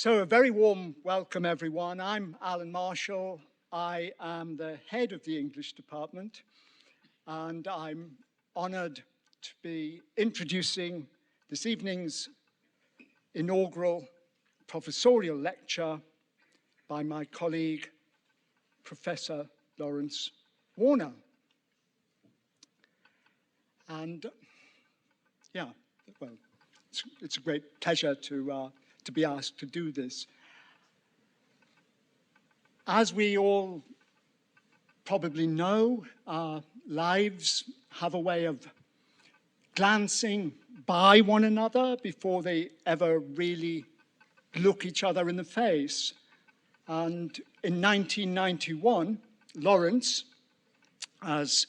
So a very warm welcome, everyone. I'm Alan Marshall. I am the head of the English department, and I'm honored to be introducing this evening's inaugural professorial lecture by my colleague, Professor Lawrence Warner. And yeah, well, it's a great pleasure to be asked to do this. As we all probably know, our lives have a way of glancing by one another before they ever really look each other in the face. And in 1991, Lawrence, as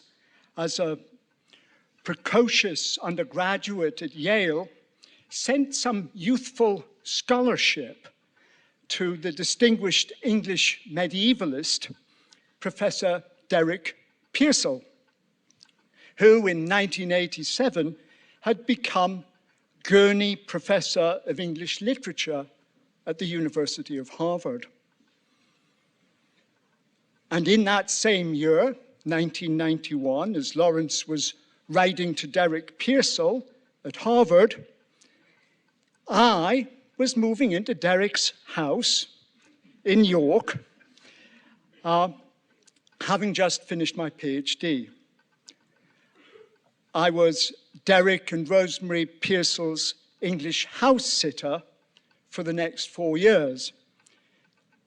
a precocious undergraduate at Yale, sent some youthful scholarship to the distinguished English medievalist, Professor Derek Pearsall, who in 1987 had become Gurney Professor of English Literature at the University of Harvard. And in that same year, 1991, as Lawrence was writing to Derek Pearsall at Harvard, I was moving into Derek's house in York, having just finished my PhD. I was Derek and Rosemary Pearsall's English house sitter for the next 4 years.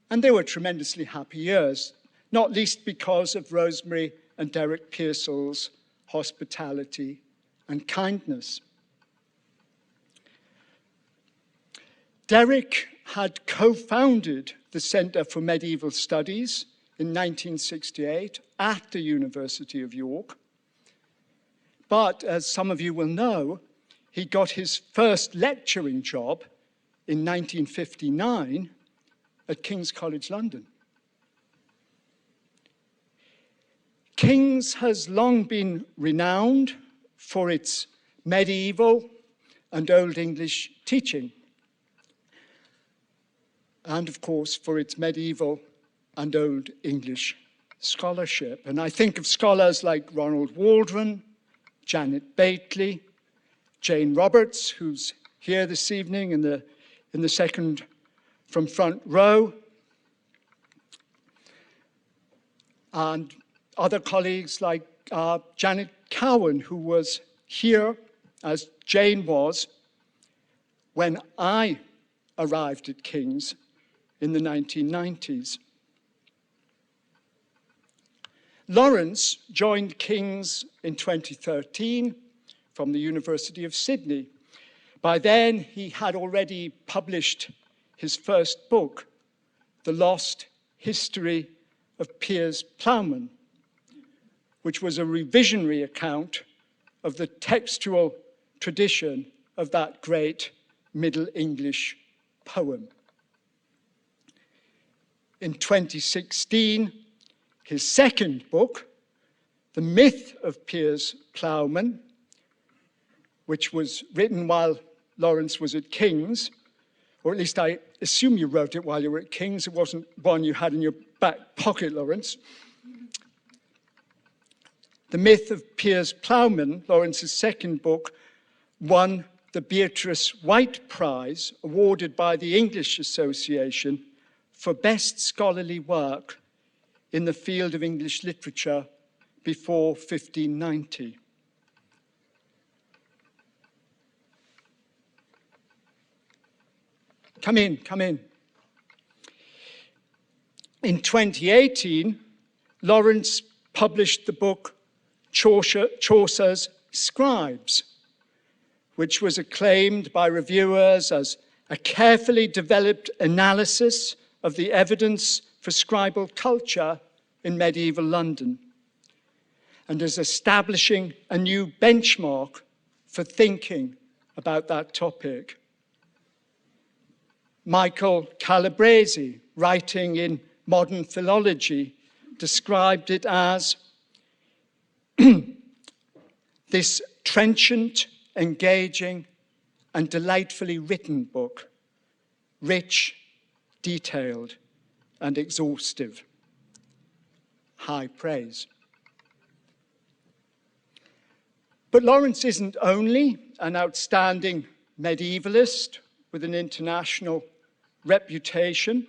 And they were tremendously happy years, not least because of Rosemary and Derek Pearsall's hospitality and kindness. Derek had co-founded the Centre for Medieval Studies in 1968 at the University of York. But as some of you will know, he got his first lecturing job in 1959 at King's College London. King's has long been renowned for its medieval and Old English teaching, and of course for its medieval and Old English scholarship. And I think of scholars like Ronald Waldron, Janet Bately, Jane Roberts, who's here this evening in the second from front row, and other colleagues like Janet Cowan, who was here, as Jane was, when I arrived at King's in the 1990s. Lawrence joined King's in 2013 from the University of Sydney. By then, he had already published his first book, The Lost History of Piers Plowman, which was a revisionary account of the textual tradition of that great Middle English poem. In 2016, his second book, The Myth of Piers Plowman, which was written while Lawrence was at King's, or at least I assume you wrote it while you were at King's. It wasn't one you had in your back pocket, Lawrence. The Myth of Piers Plowman, Lawrence's second book, won the Beatrice White Prize, awarded by the English Association for best scholarly work in the field of English literature before 1590. Come in, come in. In 2018, Lawrence published the book Chaucer's Scribes, which was acclaimed by reviewers as a carefully developed analysis of the evidence for scribal culture in medieval London, and as establishing a new benchmark for thinking about that topic. Michael Calabresi, writing in Modern Philology, described it as this trenchant, engaging, and delightfully written book, rich detailed and exhaustive. High praise. But Lawrence isn't only an outstanding medievalist with an international reputation.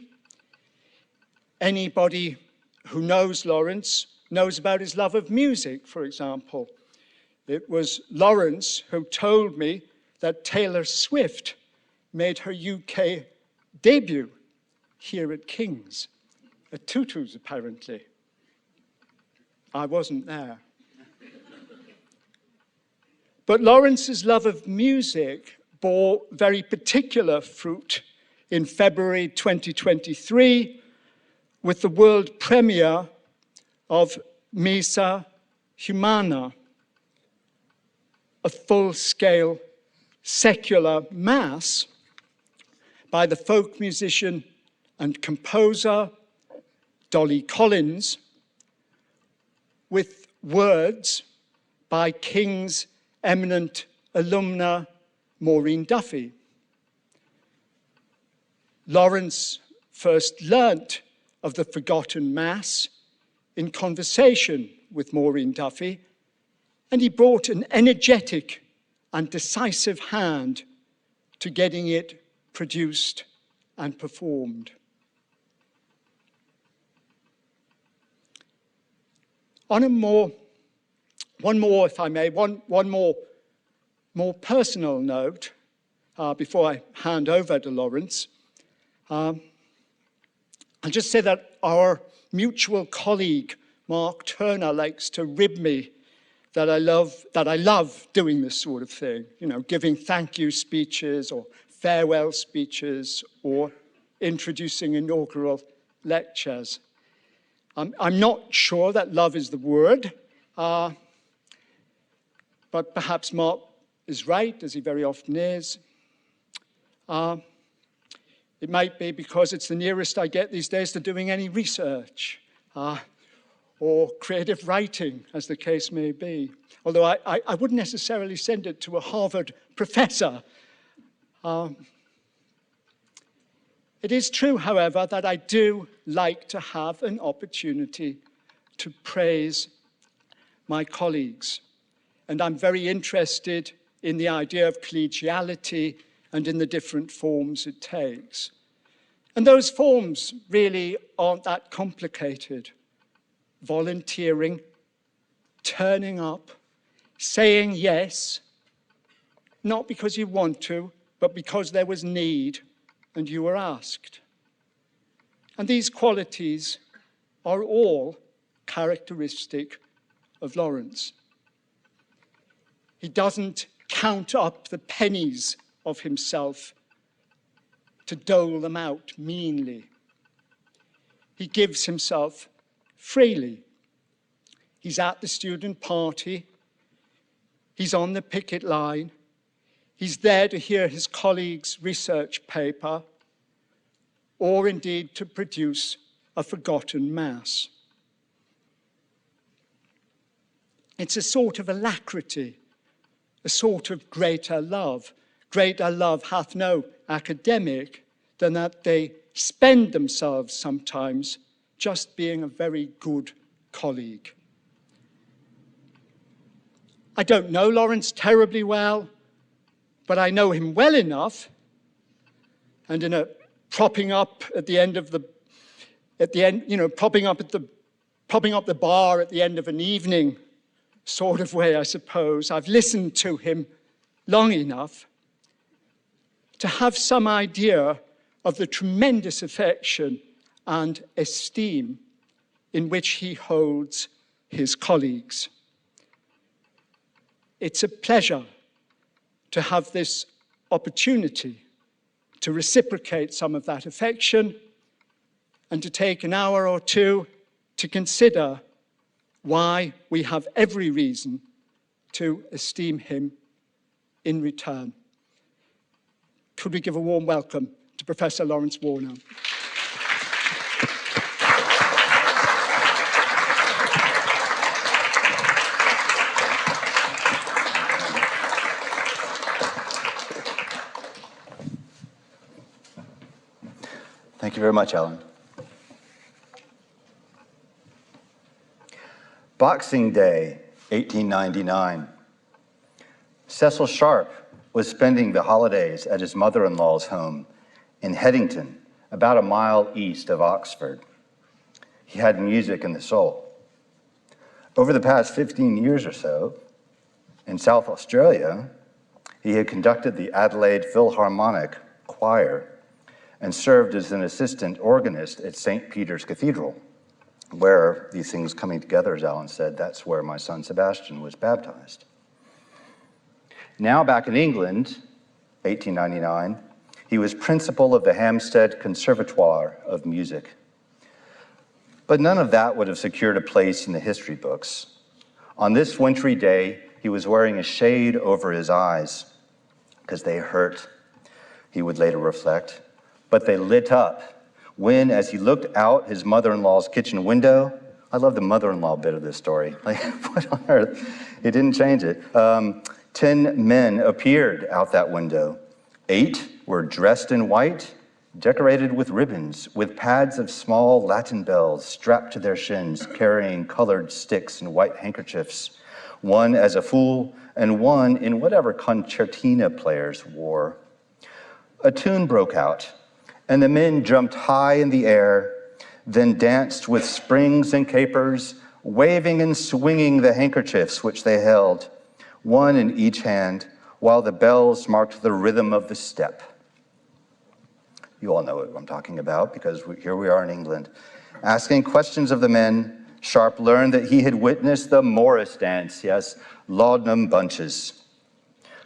Anybody who knows Lawrence knows about his love of music, for example. It was Lawrence who told me that Taylor Swift made her UK debut here at King's, at Tutu's apparently. I wasn't there. But Lawrence's love of music bore very particular fruit in February 2023 with the world premiere of Missa Humana, a full-scale secular mass by the folk musician and composer Dolly Collins, with words by King's eminent alumna Maureen Duffy. Lawrence first learnt of the forgotten Mass in conversation with Maureen Duffy, and he brought an energetic and decisive hand to getting it produced and performed. On one more personal note, before I hand over to Lawrence, I'll just say that our mutual colleague, Mark Turner, likes to rib me that I love doing this sort of thing, giving thank you speeches or farewell speeches or introducing inaugural lectures. I'm not sure that love is the word, but perhaps Mark is right, as he very often is. It might be because it's the nearest I get these days to doing any research or creative writing, as the case may be. Although I wouldn't necessarily send it to a Harvard professor. It is true, however, that I do like to have an opportunity to praise my colleagues. And I'm very interested in the idea of collegiality and in the different forms it takes. And those forms really aren't that complicated. Volunteering, turning up, saying yes, not because you want to, but because there was need and you were asked. And these qualities are all characteristic of Lawrence. He doesn't count up the pennies of himself to dole them out meanly. He gives himself freely. He's at the student party. He's on the picket line. He's there to hear his colleagues' research paper, or indeed to produce a forgotten mass. It's a sort of alacrity, a sort of greater love. Greater love hath no academic than that they spend themselves sometimes just being a very good colleague. I don't know Lawrence terribly well, but I know him well enough, and in a propping up at the end of the, propping up the bar at the end of an evening sort of way, I suppose. I've listened to him long enough to have some idea of the tremendous affection and esteem in which he holds his colleagues. It's a pleasure to have this opportunity to reciprocate some of that affection and to take an hour or two to consider why we have every reason to esteem him in return. Could we give a warm welcome to Professor Lawrence Warner? Thank you very much, Alan. Boxing Day, 1899. Cecil Sharp was spending the holidays at his mother-in-law's home in Headington, about a mile east of Oxford. He had music in the soul. Over the past 15 years or so, in South Australia, he had conducted the Adelaide Philharmonic Choir and served as an assistant organist at St. Peter's Cathedral, where these things coming together, as Alan said, that's where my son Sebastian was baptized. Now back in England, 1899, he was principal of the Hampstead Conservatoire of Music. But none of that would have secured a place in the history books. On this wintry day, he was wearing a shade over his eyes because they hurt, he would later reflect, but they lit up when, as he looked out his mother-in-law's kitchen window, I love the mother-in-law bit of this story. Like, what on earth? He didn't change it. 10 men appeared out that window. 8 were dressed in white, decorated with ribbons, with pads of small Latin bells strapped to their shins, carrying colored sticks and white handkerchiefs, one as a fool and one in whatever concertina players wore. A tune broke out, and the men jumped high in the air, then danced with springs and capers, waving and swinging the handkerchiefs which they held, one in each hand, while the bells marked the rhythm of the step. You all know what I'm talking about, because here we are in England. Asking questions of the men, Sharp learned that he had witnessed the Morris dance, yes, laudanum bunches.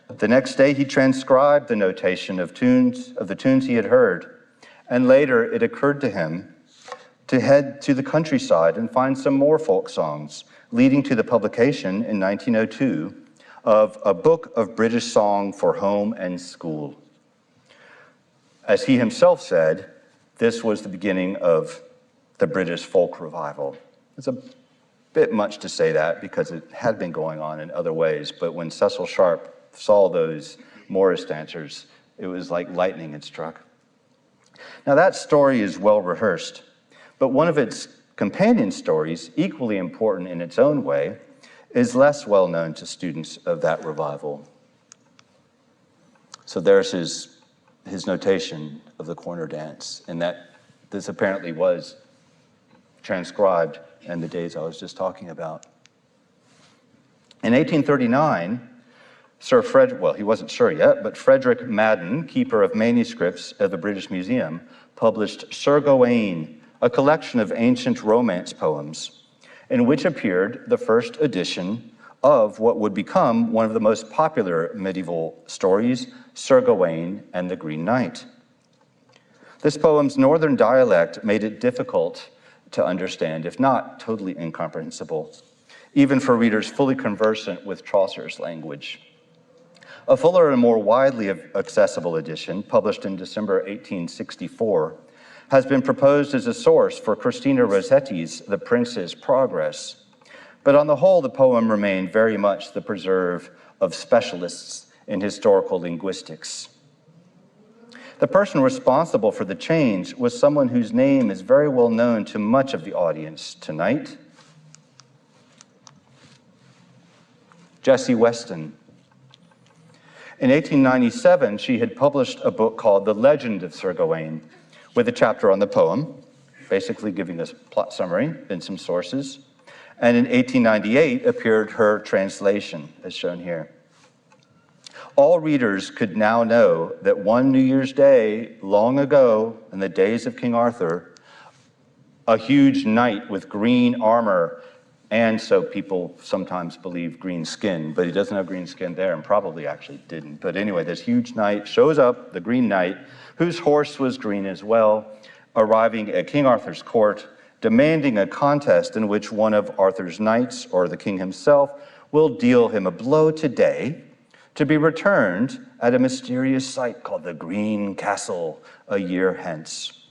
The next day he transcribed the notation of the tunes he had heard, and later it occurred to him to head to the countryside and find some more folk songs, leading to the publication in 1902 of a book of British song for home and school. As he himself said, this was the beginning of the British folk revival. It's a bit much to say that because it had been going on in other ways, but when Cecil Sharp saw those Morris dancers, it was like lightning had struck. Now that story is well rehearsed, but one of its companion stories, equally important in its own way, is less well known to students of that revival. So there's his notation of the corner dance, and that this apparently was transcribed in the days I was just talking about. In 1839, he wasn't sure yet, but Frederick Madden, keeper of manuscripts at the British Museum, published Sir Gawain, a collection of ancient romance poems, in which appeared the first edition of what would become one of the most popular medieval stories, Sir Gawain and the Green Knight. This poem's northern dialect made it difficult to understand, if not totally incomprehensible, even for readers fully conversant with Chaucer's language. A fuller and more widely accessible edition, published in December 1864, has been proposed as a source for Christina Rossetti's The Prince's Progress. But on the whole, the poem remained very much the preserve of specialists in historical linguistics. The person responsible for the change was someone whose name is very well known to much of the audience tonight, Jessie Weston. In 1897, she had published a book called The Legend of Sir Gawain, with a chapter on the poem, basically giving us plot summary and some sources. And in 1898 appeared her translation, as shown here. All readers could now know that one New Year's Day, long ago, in the days of King Arthur, a huge knight with green armor, and so people sometimes believe green skin, but he doesn't have green skin there, and probably actually didn't. But anyway, this huge knight shows up, the Green Knight, whose horse was green as well, arriving at King Arthur's court, demanding a contest in which one of Arthur's knights, or the king himself, will deal him a blow today, to be returned at a mysterious site called the Green Castle a year hence.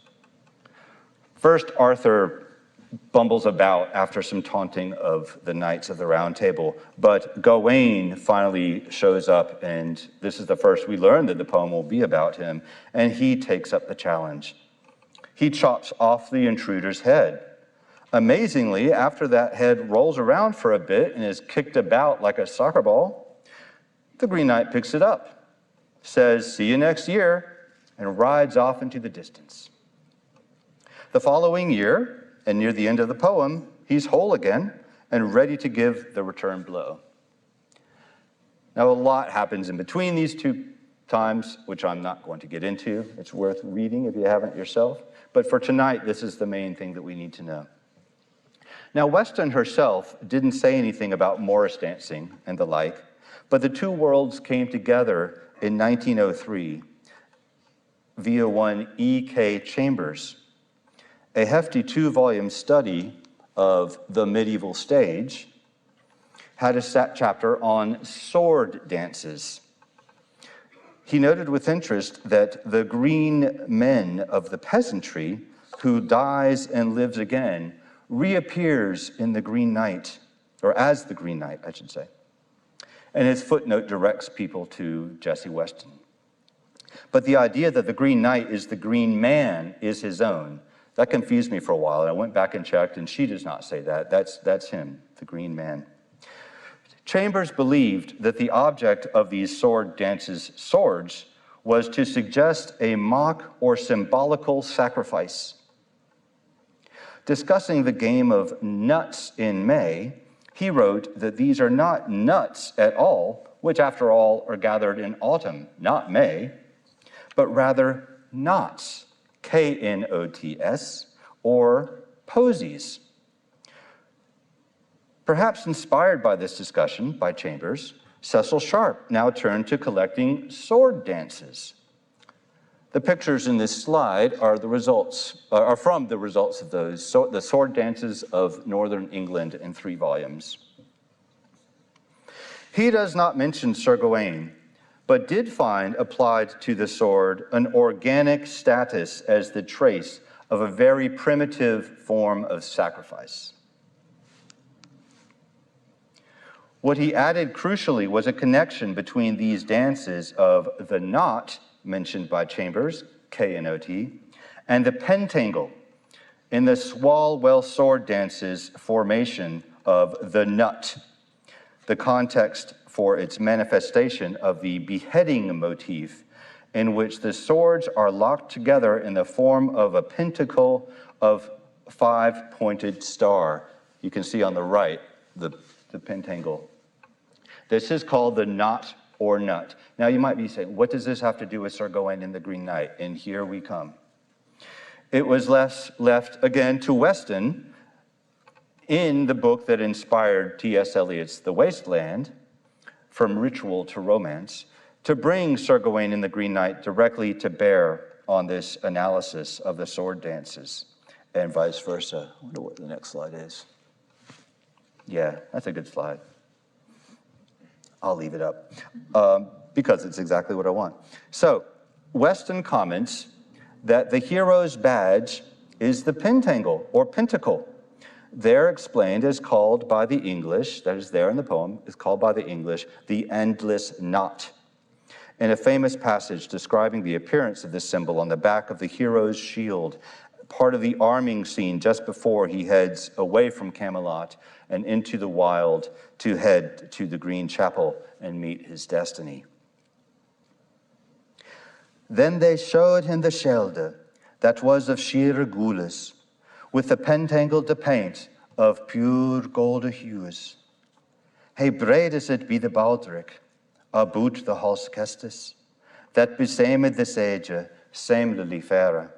First, Arthur bumbles about after some taunting of the Knights of the Round Table, but Gawain finally shows up, and this is the first we learn that the poem will be about him, and he takes up the challenge. he chops off the intruder's head. Amazingly, after that head rolls around for a bit and is kicked about like a soccer ball, the Green Knight picks it up, says, "See you next year," and rides off into the distance. The following year, and near the end of the poem, he's whole again and ready to give the return blow. Now, a lot happens in between these two times, which I'm not going to get into. It's worth reading if you haven't yourself. But for tonight, this is the main thing that we need to know. Now, Weston herself didn't say anything about Morris dancing and the like, but the two worlds came together in 1903 via one E.K. Chambers, a hefty 2-volume study of the medieval stage, had a chapter on sword dances. He noted with interest that the green men of the peasantry, who dies and lives again, reappears in the Green Knight, or as the Green Knight, I should say. And his footnote directs people to Jessie Weston. But the idea that the Green Knight is the green man is his own. That confused me for a while, and I went back and checked, and she does not say that. That's him, the green man. Chambers believed that the object of these sword dances, swords, was to suggest a mock or symbolical sacrifice. Discussing the game of nuts in May, he wrote that these are not nuts at all, which after all are gathered in autumn, not May, but rather knots, K-N-O-T-S, or posies. Perhaps inspired by this discussion by Chambers, Cecil Sharp now turned to collecting sword dances. The pictures in this slide are from the results of those, the sword dances of Northern England in 3 volumes. He does not mention Sir Gawain, but did find applied to the sword an organic status as the trace of a very primitive form of sacrifice. What he added crucially was a connection between these dances of the knot, mentioned by Chambers, K-N-O-T, and the pentangle in the Swalwell sword dances formation of the nut, the context for its manifestation of the beheading motif, in which the swords are locked together in the form of a pentacle of 5-pointed star. You can see on the right the pentangle. This is called the knot or nut. Now you might be saying, what does this have to do with Sir Gawain and the Green Knight? And here we come. It was left again to Weston in the book that inspired T.S. Eliot's The Waste Land, From Ritual to Romance, to bring Sir Gawain and the Green Knight directly to bear on this analysis of the sword dances, and vice versa. I wonder what the next slide is. Yeah, that's a good slide. I'll leave it up because it's exactly what I want. So Weston comments that the hero's badge is the pentangle or pentacle. There explained as called by the English, that is there in the poem, is called by the English the endless knot. In a famous passage describing the appearance of this symbol on the back of the hero's shield, part of the arming scene just before he heads away from Camelot and into the wild to head to the Green Chapel and meet his destiny. Then they showed him the shelter that was of sheer gules, with the pentangle to paint of pure golden hues. Hey braid as it be the baldric, about the halse kestis, that besamed the sage, seemly fairer.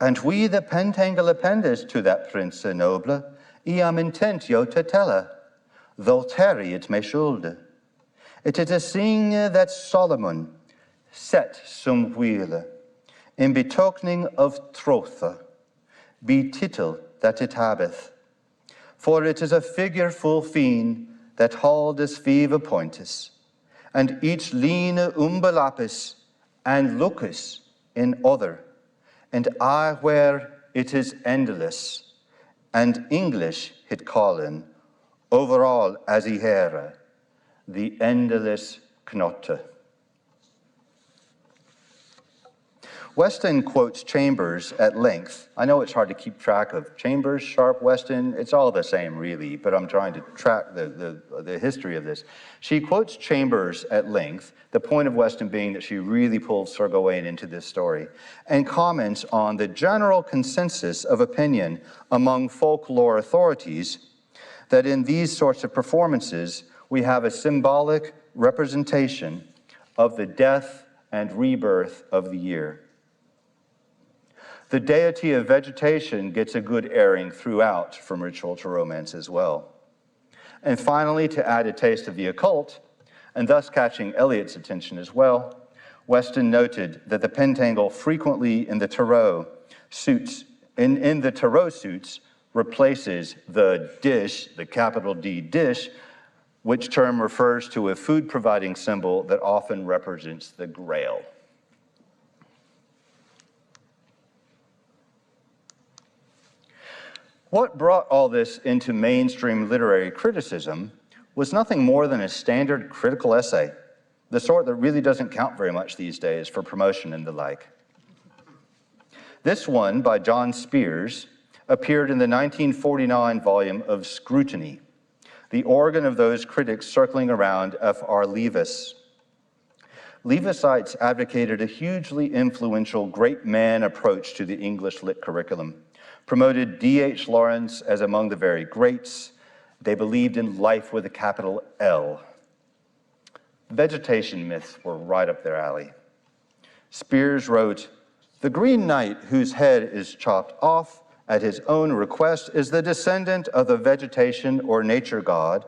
And we the pentangle appendage to that prince noble, I am intent yo to tell her, though tarry it may shoulder. It is a thing that Solomon set some wheel, in betokening of troth, be title that it habeth. For it is a figure full feen that holdeth fever pointus, and each lean umbelapis and lookis in other, and I where it is endless, and English hit callen, overall as he here, the endless knotte. Weston quotes Chambers at length. I know it's hard to keep track of Chambers, Sharp, Weston. It's all the same, really, but I'm trying to track the history of this. She quotes Chambers at length, the point of Weston being that she really pulled Sir Gawain into this story, and comments on the general consensus of opinion among folklore authorities that in these sorts of performances, we have a symbolic representation of the death and rebirth of the year. The deity of vegetation gets a good airing throughout, from ritual to romance as well. And finally, to add a taste of the occult, and thus catching Eliot's attention as well, Weston noted that the pentangle frequently in the tarot suits, in the tarot suits, replaces the dish, the capital D dish, which term refers to a food-providing symbol that often represents the Grail. What brought all this into mainstream literary criticism was nothing more than a standard critical essay, the sort that really doesn't count very much these days for promotion and the like. This one, by John Spears, appeared in the 1949 volume of Scrutiny, the organ of those critics circling around F.R. Leavis. Leavisites advocated a hugely influential great man approach to the English lit curriculum, promoted D.H. Lawrence as among the very greats. They believed in life with a capital L. Vegetation myths were right up their alley. Spears wrote, "The Green Knight whose head is chopped off at his own request is the descendant of the vegetation or nature god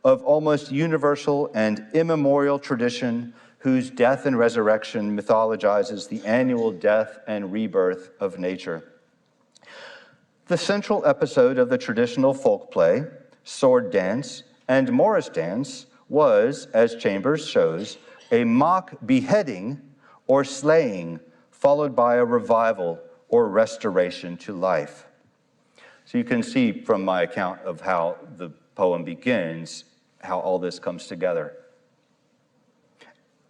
of almost universal and immemorial tradition whose death and resurrection mythologizes the annual death and rebirth of nature. The central episode of the traditional folk play, sword dance, and Morris dance was, as Chambers shows, a mock beheading or slaying, followed by a revival or restoration to life." So you can see from my account of how the poem begins, how all this comes together.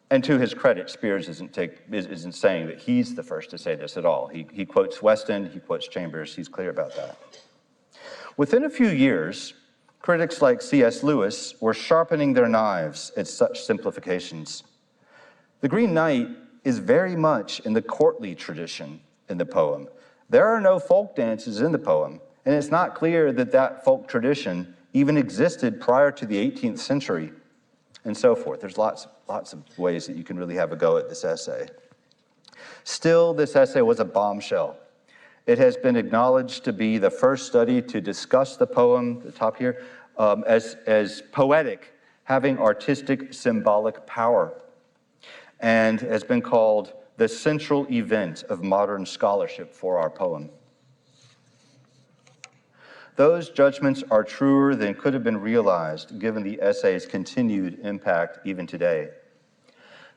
And to his credit, Spears isn't saying that he's the first to say this at all. He quotes Weston, he quotes Chambers, he's clear about that. Within a few years, critics like C.S. Lewis were sharpening their knives at such simplifications. The Green Knight is very much in the courtly tradition in the poem. There are no folk dances in the poem, and it's not clear that that folk tradition even existed prior to the 18th century, and so forth. There's lots of ways that you can really have a go at this essay. Still, this essay was a bombshell. It has been acknowledged to be the first study to discuss the poem, the top here, as poetic, having artistic symbolic power, and has been called the central event of modern scholarship for our poem. Those judgments are truer than could have been realized given the essay's continued impact even today.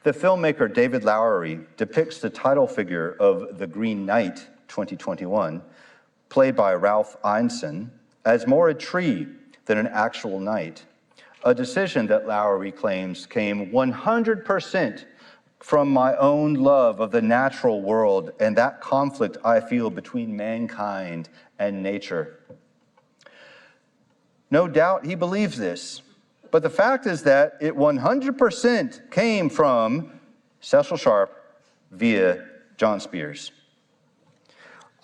The filmmaker David Lowery depicts the title figure of The Green Knight 2021, played by Ralph Ineson, as more a tree than an actual knight, a decision that Lowery claims came 100% from my own love of the natural world and that conflict I feel between mankind and nature. No doubt he believes this, but the fact is that it 100% came from Cecil Sharp via John Spears.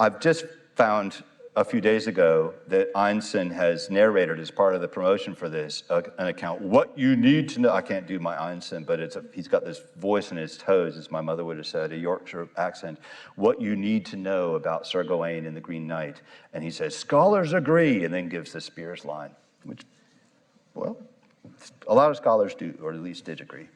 I've just found a few days ago that Ineson has narrated as part of the promotion for this, an account, what you need to know. I can't do my Ineson, but he's got this voice in his toes, as my mother would have said, a Yorkshire accent. What you need to know about Sir Gawain and the Green Knight. And he says, scholars agree, and then gives the Spears line, which, well, a lot of scholars do, or at least did agree.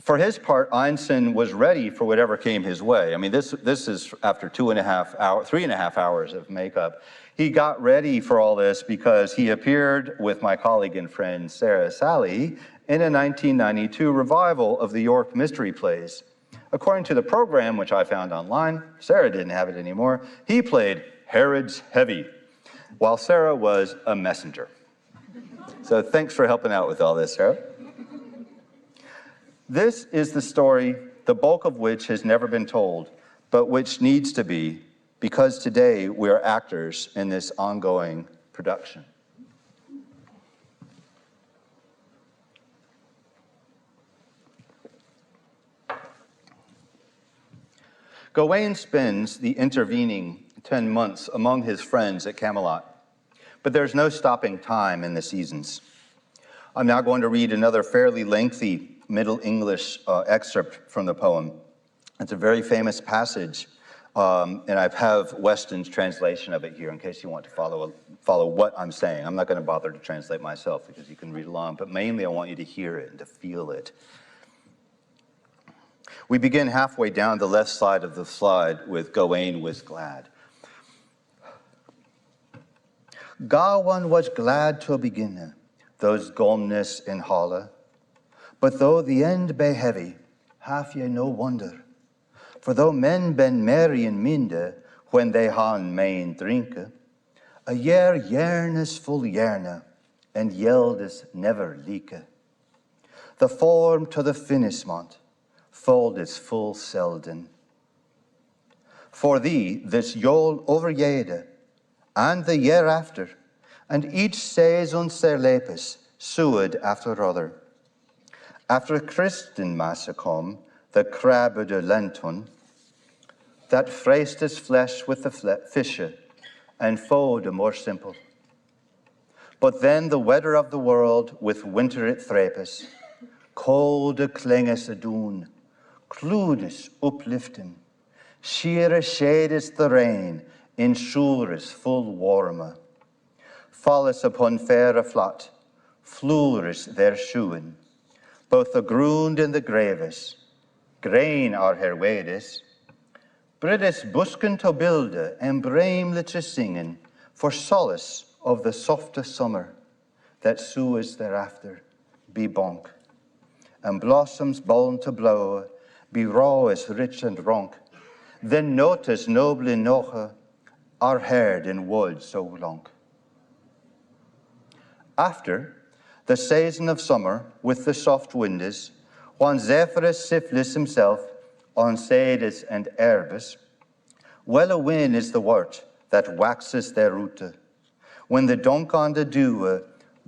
For his part, Ineson was ready for whatever came his way. I mean, this is after 3.5 hours of makeup. He got ready for all this because he appeared with my colleague and friend Sarah Sally in a 1992 revival of the York Mystery Plays. According to the program, which I found online, Sarah didn't have it anymore, he played Herod's Heavy, while Sarah was a messenger. So thanks for helping out with all this, Sarah. This is the story the bulk of which has never been told, but which needs to be, because today we are actors in this ongoing production. Gawain spends the intervening 10 months among his friends at Camelot, but there's no stopping time in the seasons. I'm now going to read another fairly lengthy Middle English excerpt from the poem. It's a very famous passage, and I have Weston's translation of it here in case you want to follow what I'm saying. I'm not going to bother to translate myself because you can read along, but mainly I want you to hear it and to feel it. We begin halfway down the left side of the slide with Gawain was glad. Gawain was glad to begin those gomness in holla, but though the end be heavy, have ye no wonder. For though men ben merry and minde when they han main drinke, a year yearnes full yearne, and yeldes never leake. The form to the finishment, fold is full selden. For thee, this yol overjede, and the year after, and each says on ser lepis, sued after other. After Christen masse come, the crabbe de lenton, that freest his flesh with the fische, and foe de more simple. But then the weather of the world with winter it thrapes, colde klinges adoon, cludes upliften, sheere shades the rain, in shures full warme, falles upon faire flat, floures their shoen, both the ground and the graves, grain are her wedes, brides busken to bilde en bramle te singen, for solace of the softe summer, that sues thereafter be bonk, and blossoms born to blow, be raw as rich and ronk, then notice noble noche are heard in wood so long. After the season of summer with the soft winds, when Zephyrus syphilis himself on sedes and herbes, well a win is the wort that waxes their route, when the donk on the dew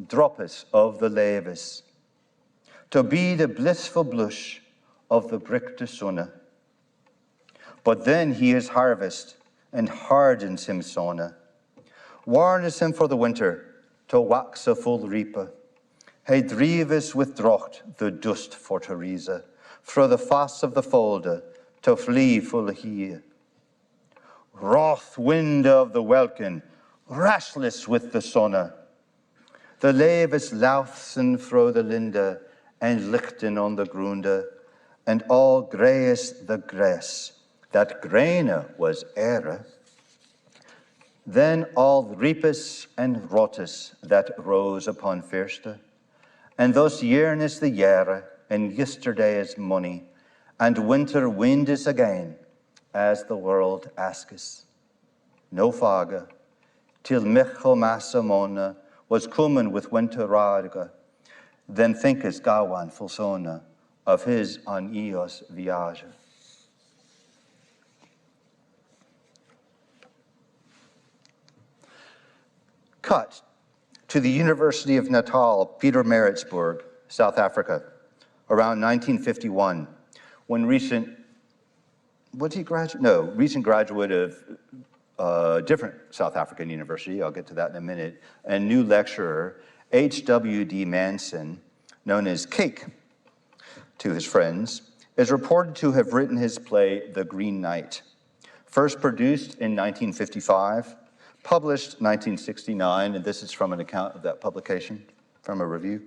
droppes of the leaves, to be the blissful blush of the brickte sunne. But then he is harvest and hardens him sone, warnes him for the winter to wax a full reape. He drives with drocht the dust for Teresa, fro the foss of the folde to flee full hie. Wroth wind of the welkin, rashless with the sonne, the leaves laughsen fro the linde, and lichten on the grunde, and all greyes the grass, that graine was ere. Then all reapes and rottes that rose upon firste, and thus yearnes the jare, and yesterday is money, and winter wind is again, as the world askes. No fage, till Michel Massamona was comen with winter rage, then thinkes Gawain fulsona of his on Eos viage. Cut to the University of Natal, Pietermaritzburg, South Africa, around 1951, when recent graduate of a different South African university, I'll get to that in a minute, and new lecturer, H.W.D. Manson, known as Cake to his friends, is reported to have written his play, The Green Knight, first produced in 1955, published 1969, and this is from an account of that publication, from a review,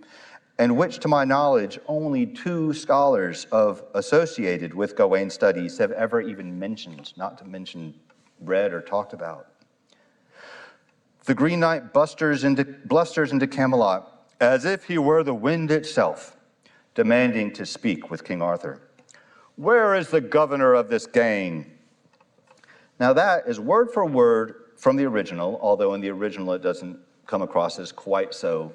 and which, to my knowledge, only 2 scholars associated with Gawain studies have ever even mentioned, not to mention read or talked about. The Green Knight blusters into Camelot as if he were the wind itself, demanding to speak with King Arthur. Where is the governor of this gang? Now that is word for word from the original, although in the original it doesn't come across as quite so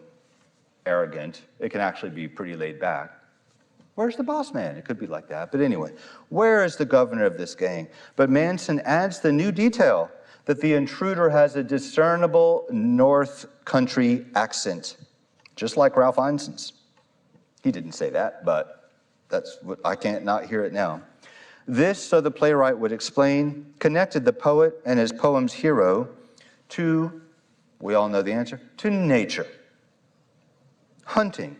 arrogant. It can actually be pretty laid back. Where's the boss man? It could be like that. But anyway, where is the governor of this gang? But Manson adds the new detail that the intruder has a discernible North Country accent, just like Ralph Ineson's. He didn't say that, but that's what I can't not hear it now. This, so the playwright would explain, connected the poet and his poem's hero to, we all know the answer, to nature, hunting,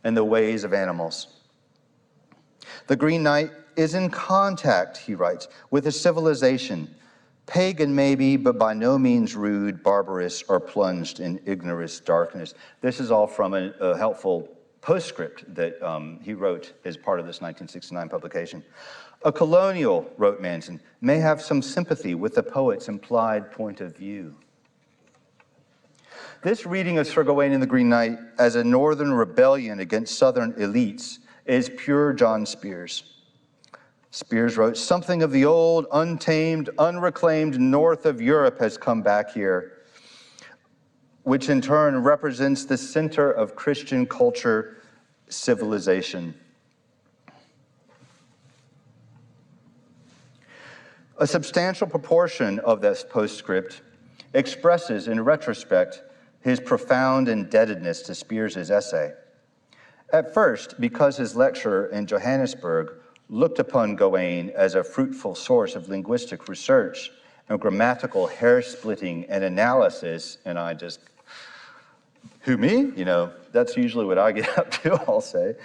and the ways of animals. The Green Knight is in contact, he writes, with a civilization, pagan maybe, but by no means rude, barbarous, or plunged in ignorance, darkness. This is all from a helpful postscript that he wrote as part of this 1969 publication. A colonial, wrote Manson, may have some sympathy with the poet's implied point of view. This reading of Sir Gawain and the Green Knight as a northern rebellion against southern elites is pure John Spears. Spears wrote, something of the old, untamed, unreclaimed north of Europe has come back here, which in turn represents the center of Christian culture, civilization. A substantial proportion of this postscript expresses, in retrospect, his profound indebtedness to Spears's essay. At first, because his lecturer in Johannesburg looked upon Gawain as a fruitful source of linguistic research and grammatical hair-splitting and analysis, and I just, who, me? You know, that's usually what I get up to, I'll say.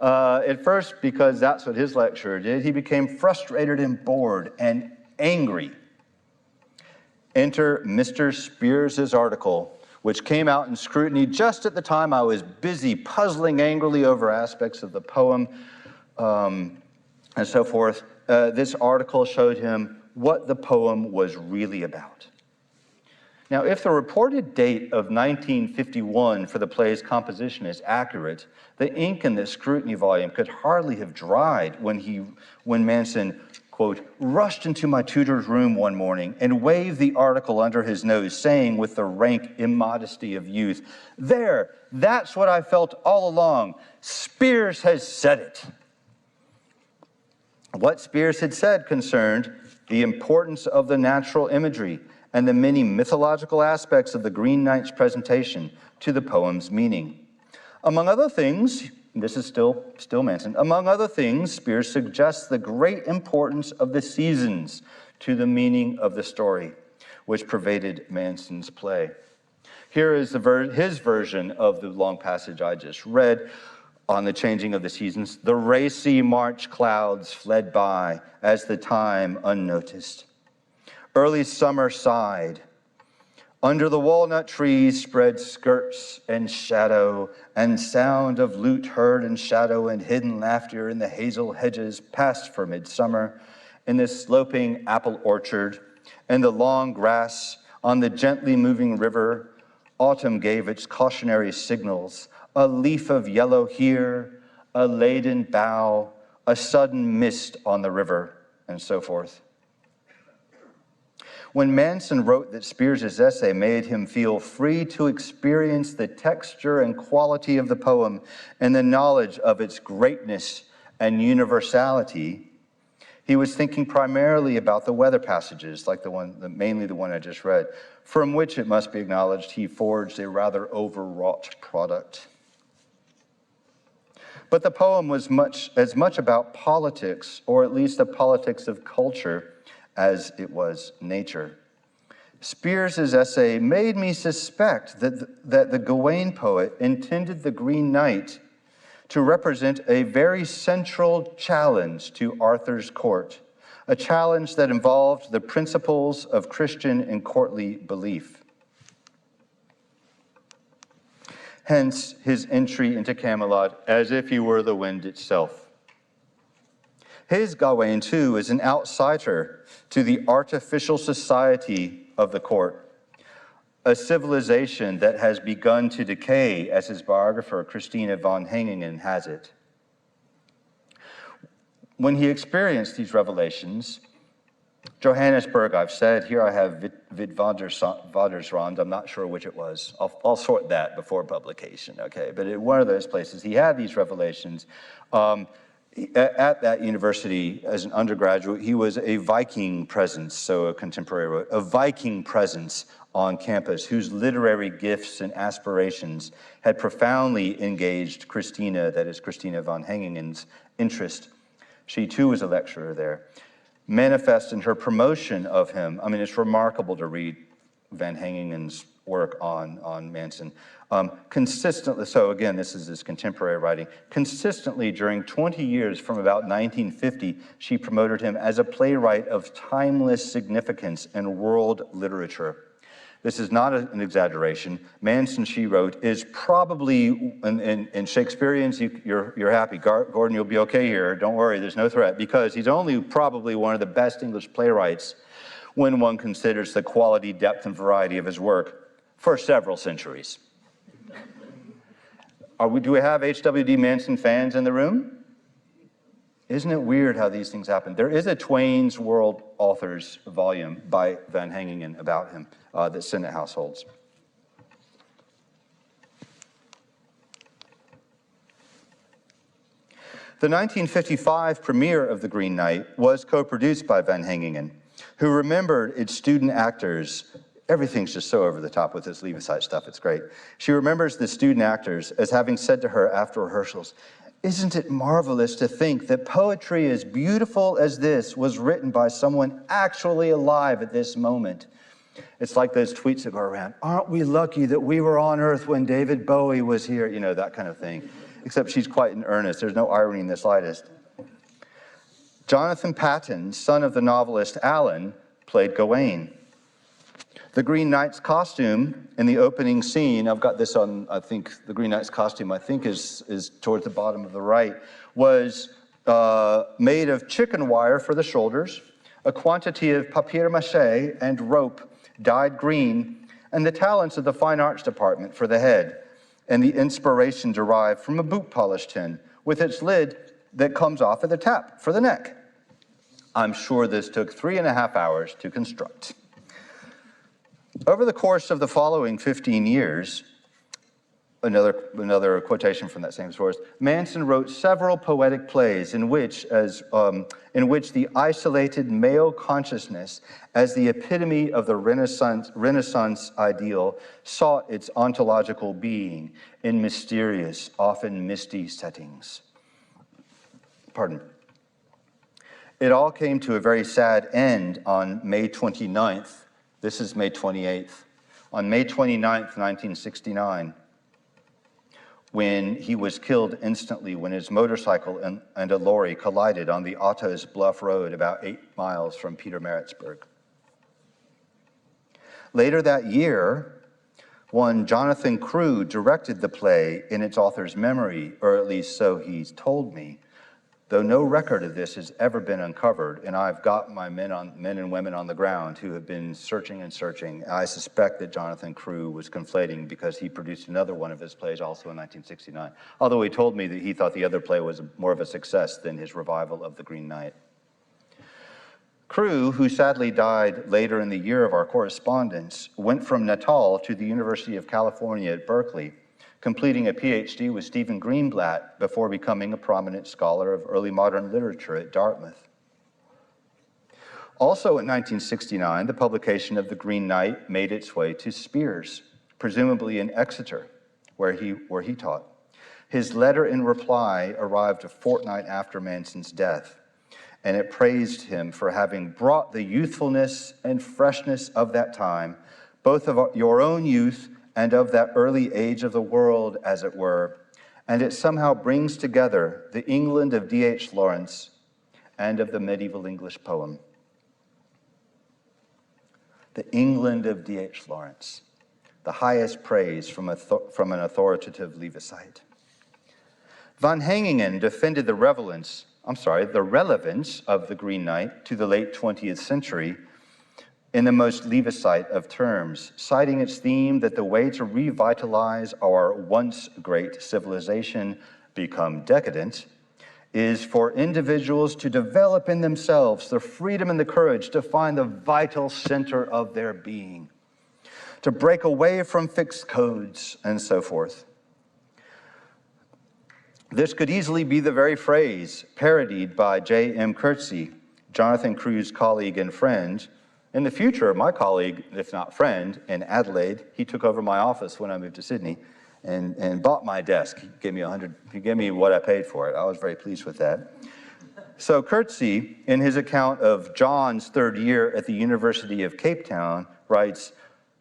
At first, because that's what his lecturer did, he became frustrated and bored and angry. Enter Mr. Spears's article, which came out in Scrutiny just at the time I was busy puzzling angrily over aspects of the poem and so forth. This article showed him what the poem was really about. Now, if the reported date of 1951 for the play's composition is accurate, the ink in this Scrutiny volume could hardly have dried when Manson, quote, rushed into my tutor's room one morning and waved the article under his nose, saying with the rank immodesty of youth, there, that's what I felt all along. Spears has said it. What Spears had said concerned the importance of the natural imagery and the many mythological aspects of the Green Knight's presentation to the poem's meaning. Among other things, this is still Manson, among other things, Spears suggests the great importance of the seasons to the meaning of the story, which pervaded Manson's play. Here is his version of the long passage I just read on the changing of the seasons. The racy March clouds fled by as the time unnoticed. Early summer sighed. Under the walnut trees spread skirts and shadow, and sound of lute heard in shadow and hidden laughter in the hazel hedges passed for midsummer, in the sloping apple orchard, and the long grass on the gently moving river. Autumn gave its cautionary signals, a leaf of yellow here, a laden bough, a sudden mist on the river, and so forth. When Manson wrote that Spears's essay made him feel free to experience the texture and quality of the poem and the knowledge of its greatness and universality, he was thinking primarily about the weather passages, like mainly the one I just read, from which it must be acknowledged he forged a rather overwrought product. But the poem was as much about politics, or at least the politics of culture, as it was nature. Spears's essay made me suspect that the Gawain poet intended the Green Knight to represent a very central challenge to Arthur's court, a challenge that involved the principles of Christian and courtly belief. Hence his entry into Camelot as if he were the wind itself. His Gawain, too, is an outsider to the artificial society of the court, a civilization that has begun to decay, as his biographer Christina von Hengingen has it. When he experienced these revelations, Johannesburg, I've said. Here I have Witwatersrand. I'm not sure which it was. I'll sort that before publication, okay? But at one of those places, he had these revelations. At that university, as an undergraduate, he was a Viking presence, so a contemporary wrote, a Viking presence on campus whose literary gifts and aspirations had profoundly engaged Christina, that is Christina von Hengingen's, interest. She too was a lecturer there. Manifest in her promotion of him. I mean, it's remarkable to read Van Hengingen's work on Manson. Consistently, so again, this is his contemporary writing. Consistently during 20 years from about 1950, she promoted him as a playwright of timeless significance in world literature. This is not an exaggeration. Manson, she wrote, is probably, in Shakespeareans, you're happy. Gordon, you'll be okay here. Don't worry, there's no threat, because he's only probably one of the best English playwrights when one considers the quality, depth, and variety of his work for several centuries. Do we have H.W.D. Manson fans in the room? Isn't it weird how these things happen? There is a Twain's World Authors volume by Van Hengingen about him that Senate households. The 1955 premiere of The Green Knight was co-produced by Van Hengingen, who remembered its student actors. Everything's just so over the top with this Leaveside stuff, it's great. She remembers the student actors as having said to her after rehearsals, "Isn't it marvelous to think that poetry as beautiful as this was written by someone actually alive at this moment?" It's like those tweets that go around, "Aren't we lucky that we were on Earth when David Bowie was here?" You know, that kind of thing. Except she's quite in earnest. There's no irony in the slightest. Jonathan Patton, son of the novelist Allen, played Gawain. The Green Knight's costume in the opening scene, I've got this on, I think, the Green Knight's costume, I think is towards the bottom of the right, was made of chicken wire for the shoulders, a quantity of papier-mâché and rope dyed green, and the talents of the fine arts department for the head, and the inspiration derived from a boot polish tin with its lid that comes off at the tap for the neck. I'm sure this took 3.5 hours to construct. Over the course of the following 15 years, another quotation from that same source, Manson wrote several poetic plays in which the isolated male consciousness as the epitome of the Renaissance ideal sought its ontological being in mysterious, often misty settings. Pardon. It all came to a very sad end on May 29th. This is May 28th. On May 29th, 1969, when he was killed instantly when his motorcycle and a lorry collided on the Otto's Bluff Road about 8 miles from Pietermaritzburg. Later that year, one Jonathan Crew directed the play in its author's memory, or at least so he's told me, though no record of this has ever been uncovered, and I've got my men and women on the ground who have been searching and searching. I suspect that Jonathan Crew was conflating because he produced another one of his plays also in 1969, although he told me that he thought the other play was more of a success than his revival of The Green Knight. Crew, who sadly died later in the year of our correspondence, went from Natal to the University of California at Berkeley, completing a PhD with Stephen Greenblatt before becoming a prominent scholar of early modern literature at Dartmouth. Also in 1969, the publication of The Green Knight made its way to Spears, presumably in Exeter, where he taught. His letter in reply arrived a fortnight after Manson's death, and it praised him for having brought the youthfulness and freshness of that time, both of your own youth and of that early age of the world, as it were, and it somehow brings together the England of D.H. Lawrence and of the medieval English poem. The England of D.H. Lawrence, the highest praise from an authoritative Leavesite. Van Hengingen defended the relevance of The Green Knight to the late 20th century in the most Leavesite of terms, citing its theme that the way to revitalize our once great civilization, become decadent, is for individuals to develop in themselves the freedom and the courage to find the vital center of their being, to break away from fixed codes and so forth. This could easily be the very phrase parodied by J.M. Coetzee, Jonathan Crew's colleague and friend. In the future, my colleague, if not friend, in Adelaide. He took over my office when I moved to Sydney and bought my desk. He gave me what I paid for it. I was very pleased with that. So Coetzee, in his account of John's third year at the University of Cape Town, writes,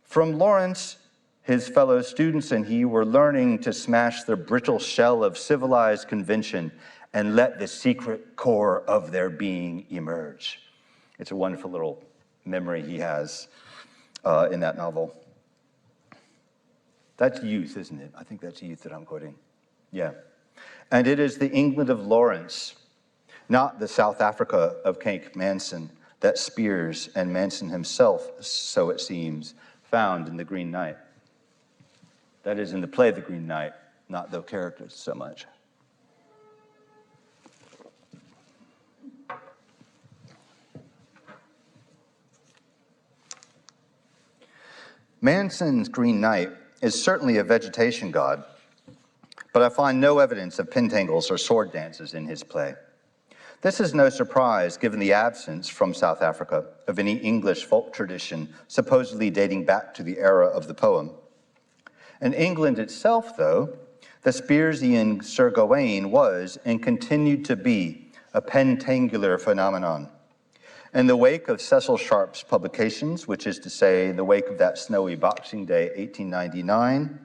"From Lawrence, his fellow students and he were learning to smash the brittle shell of civilized convention and let the secret core of their being emerge." It's a wonderful little memory he has in that novel. That's youth, isn't it? I think that's youth that I'm quoting. Yeah. And it is the England of Lawrence, not the South Africa of Cape Manson, that Spears and Manson himself, so it seems, found in The Green Knight. That is in the play The Green Knight, not the characters so much. Manson's Green Knight is certainly a vegetation god, but I find no evidence of pentangles or sword dances in his play. This is no surprise given the absence from South Africa of any English folk tradition supposedly dating back to the era of the poem. In England itself, though, the Spearsian Sir Gawain was and continued to be a pentangular phenomenon. In the wake of Cecil Sharp's publications, which is to say, in the wake of that snowy Boxing Day, 1899,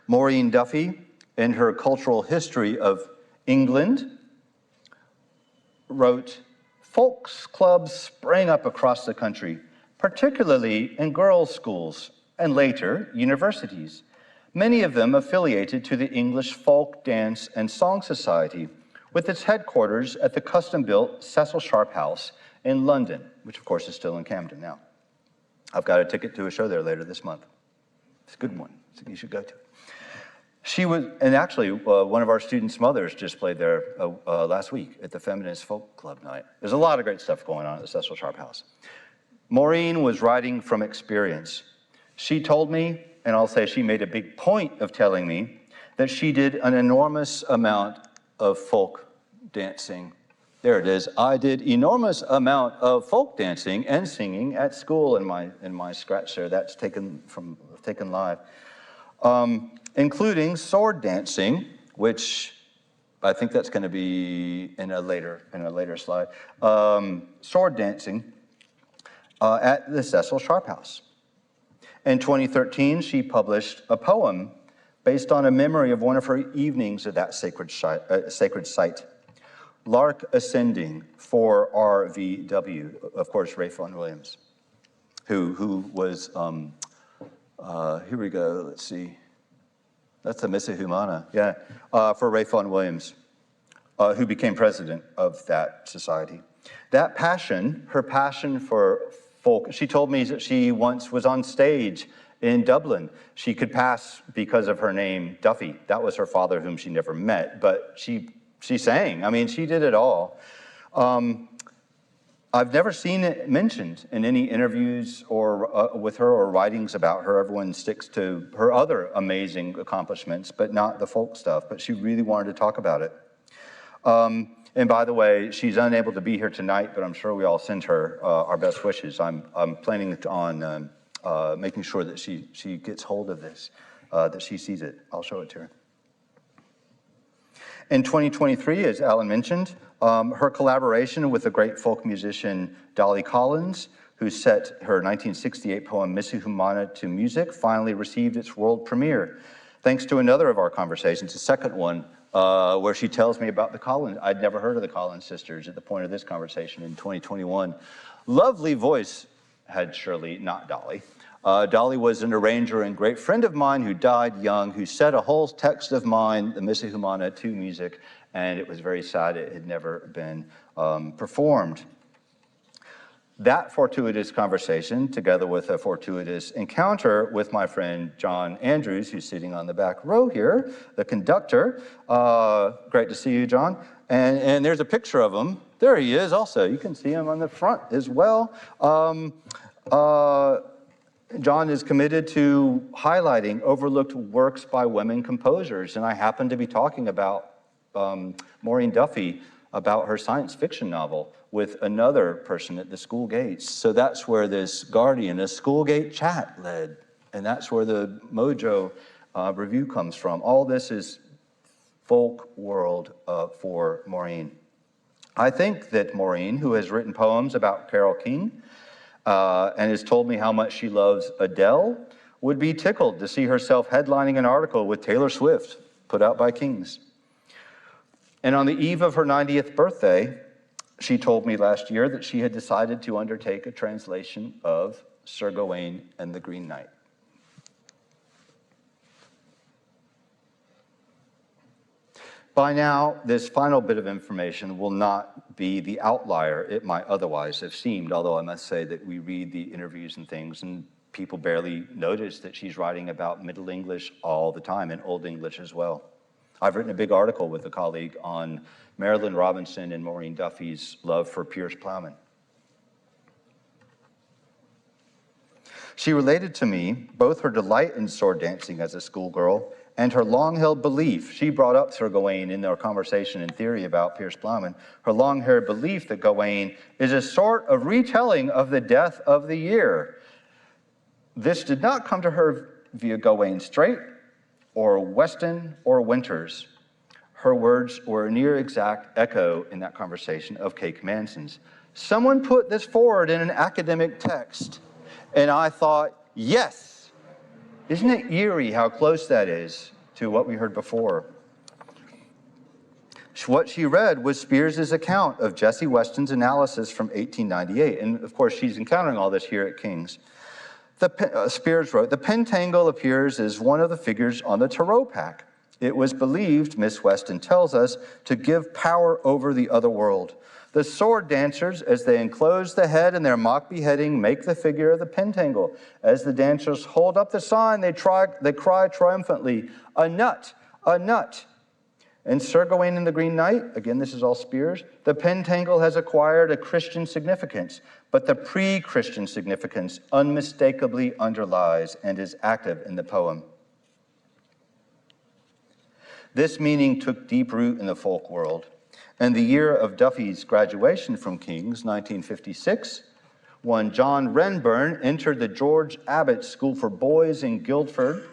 Maureen Duffy, in her Cultural History of England, wrote, "Folks clubs sprang up across the country, particularly in girls' schools and later universities, many of them affiliated to the English Folk Dance and Song Society, with its headquarters at the custom-built Cecil Sharp House in London," which of course is still in Camden now. I've got a ticket to a show there later this month. It's a good one, so you should go to it. She was, and actually one of our students' mothers just played there last week at the Feminist Folk Club night. There's a lot of great stuff going on at the Cecil Sharp House. Maureen was writing from experience. She told me, and I'll say she made a big point of telling me, that she did an enormous amount of folk dancing. There it is. I did enormous amount of folk dancing and singing at school in my scratch there. That's taken live, including sword dancing, which I think that's going to be in a later slide. Sword dancing at the Cecil Sharp House. In 2013, she published a poem based on a memory of one of her evenings at that sacred site, Lark Ascending for RVW, of course, Ray Vaughan Williams, who was, here we go, let's see, that's the Missa Humana, yeah, for Ray Vaughan Williams, who became president of that society. That passion, her passion for folk, she told me that she once was on stage in Dublin. She could pass because of her name, Duffy. That was her father, whom she never met, but she sang. I mean, she did it all. I've never seen it mentioned in any interviews or with her or writings about her. Everyone sticks to her other amazing accomplishments, but not the folk stuff. But she really wanted to talk about it. And by the way, she's unable to be here tonight, but I'm sure we all send her our best wishes. I'm planning on making sure that she gets hold of this, that she sees it. I'll show it to her. In 2023, as Alan mentioned, her collaboration with the great folk musician Dolly Collins, who set her 1968 poem Missa Humana to music, finally received its world premiere, thanks to another of our conversations, the second one, where she tells me about the Collins. I'd never heard of the Collins sisters at the point of this conversation in 2021. Lovely voice had Shirley, not Dolly. Dolly was an arranger and great friend of mine who died young, who set a whole text of mine, the Missa Humana, to music, and it was very sad it had never been performed. That fortuitous conversation, together with a fortuitous encounter with my friend John Andrews, who's sitting on the back row here, the conductor. Great to see you, John. And there's a picture of him. There he is also. You can see him on the front as well. John is committed to highlighting overlooked works by women composers, and I happen to be talking about Maureen Duffy, about her science fiction novel with another person at the school gates. So that's where this Guardian, a school gate chat led, and that's where the Mojo review comes from. All this is folk world for Maureen. I think that Maureen, who has written poems about Carole King, and has told me how much she loves Adele, would be tickled to see herself headlining an article with Taylor Swift, put out by King's. And on the eve of her 90th birthday, she told me last year that she had decided to undertake a translation of Sir Gawain and the Green Knight. By now, this final bit of information will not be the outlier it might otherwise have seemed, although I must say that we read the interviews and things, and people barely notice that she's writing about Middle English all the time, and Old English as well. I've written a big article with a colleague on Marilyn Robinson and Maureen Duffy's love for Piers Plowman. She related to me both her delight in sword dancing as a schoolgirl and her long-held belief. She brought up Sir Gawain in our conversation in theory about Piers Plowman, her long-held belief that Gawain is a sort of retelling of the death of the year. This did not come to her via Gawain Strait, or Weston, or Winters. Her words were a near exact echo in that conversation of Cake Manson's. Someone put this forward in an academic text, and I thought, yes. Isn't it eerie how close that is to what we heard before? What she read was Spears's account of Jessie Weston's analysis from 1898, and of course she's encountering all this here at King's. Spears wrote, the pentangle appears as one of the figures on the tarot pack. It was believed, Miss Weston tells us, to give power over the other world. The sword dancers, as they enclose the head in their mock beheading, make the figure of the pentangle. As the dancers hold up the sign, they cry triumphantly, a nut, a nut. And Sir Gawain and the Green Knight, again, this is all Spears, the pentangle has acquired a Christian significance, but the pre-Christian significance unmistakably underlies and is active in the poem. This meaning took deep root in the folk world, and the year of Duffy's graduation from King's, 1956, when John Renburn entered the George Abbott School for Boys in Guildford,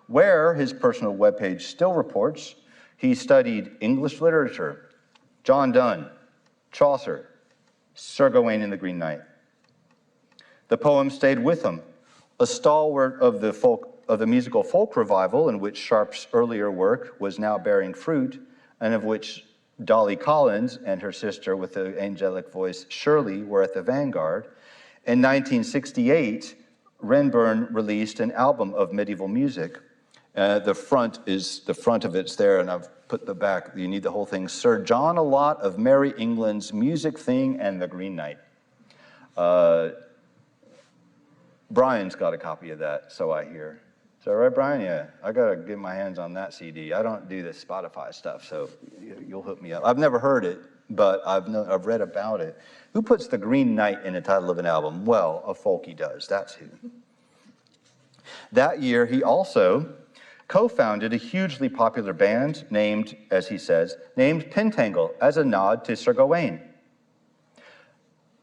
where his personal webpage still reports, he studied English literature, John Donne, Chaucer, Sir Gawain and the Green Knight. The poem stayed with him, a stalwart of the musical folk revival in which Sharp's earlier work was now bearing fruit, and of which Dolly Collins and her sister with the angelic voice Shirley were at the vanguard. In 1968, Renburn released an album of medieval music. The front of it's there, and I've put the back. You need the whole thing. Sir John a Lot of Merry England's Music Thing and the Green Knight. Brian's got a copy of that, so I hear. Is that right, Brian? Yeah, I gotta get my hands on that CD. I don't do this Spotify stuff, so you'll hook me up. I've never heard it, but I've read about it. Who puts the Green Knight in the title of an album? Well, a folkie does. That's who. That year, he also co-founded a hugely popular band named, as he says, named Pentangle as a nod to Sir Gawain.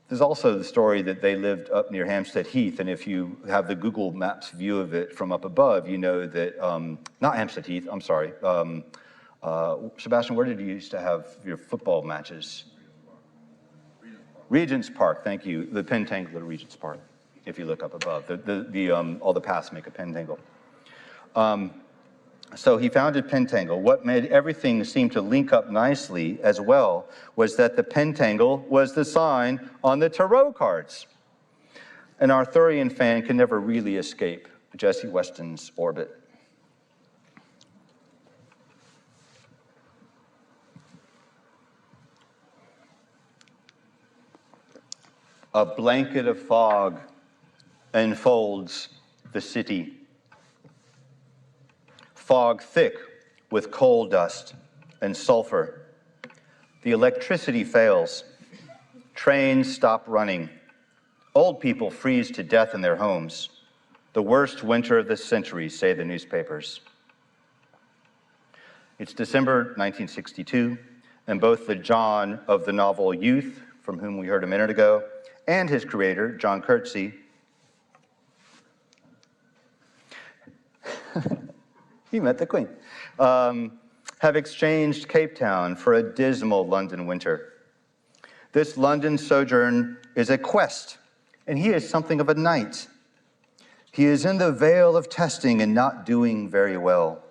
There's also the story that they lived up near Hampstead Heath, and if you have the Google Maps view of it from up above, you know that, not Hampstead Heath, I'm sorry. Sebastian, where did you used to have your football matches? Regent's Park, thank you. The Pentangle at Regent's Park, if you look up above. All the paths make a pentangle. So he founded Pentangle. What made everything seem to link up nicely as well was that the pentangle was the sign on the tarot cards. An Arthurian fan can never really escape Jessie Weston's orbit. A blanket of fog enfolds the city. Fog thick with coal dust and sulfur. The electricity fails. Trains stop running. Old people freeze to death in their homes. The worst winter of the century, say the newspapers. It's December 1962, and both the John of the novel Youth, from whom we heard a minute ago, and his creator, John Coetzee, he met the Queen, have exchanged Cape Town for a dismal London winter. This London sojourn is a quest, and he is something of a knight. He is in the veil of testing and not doing very well.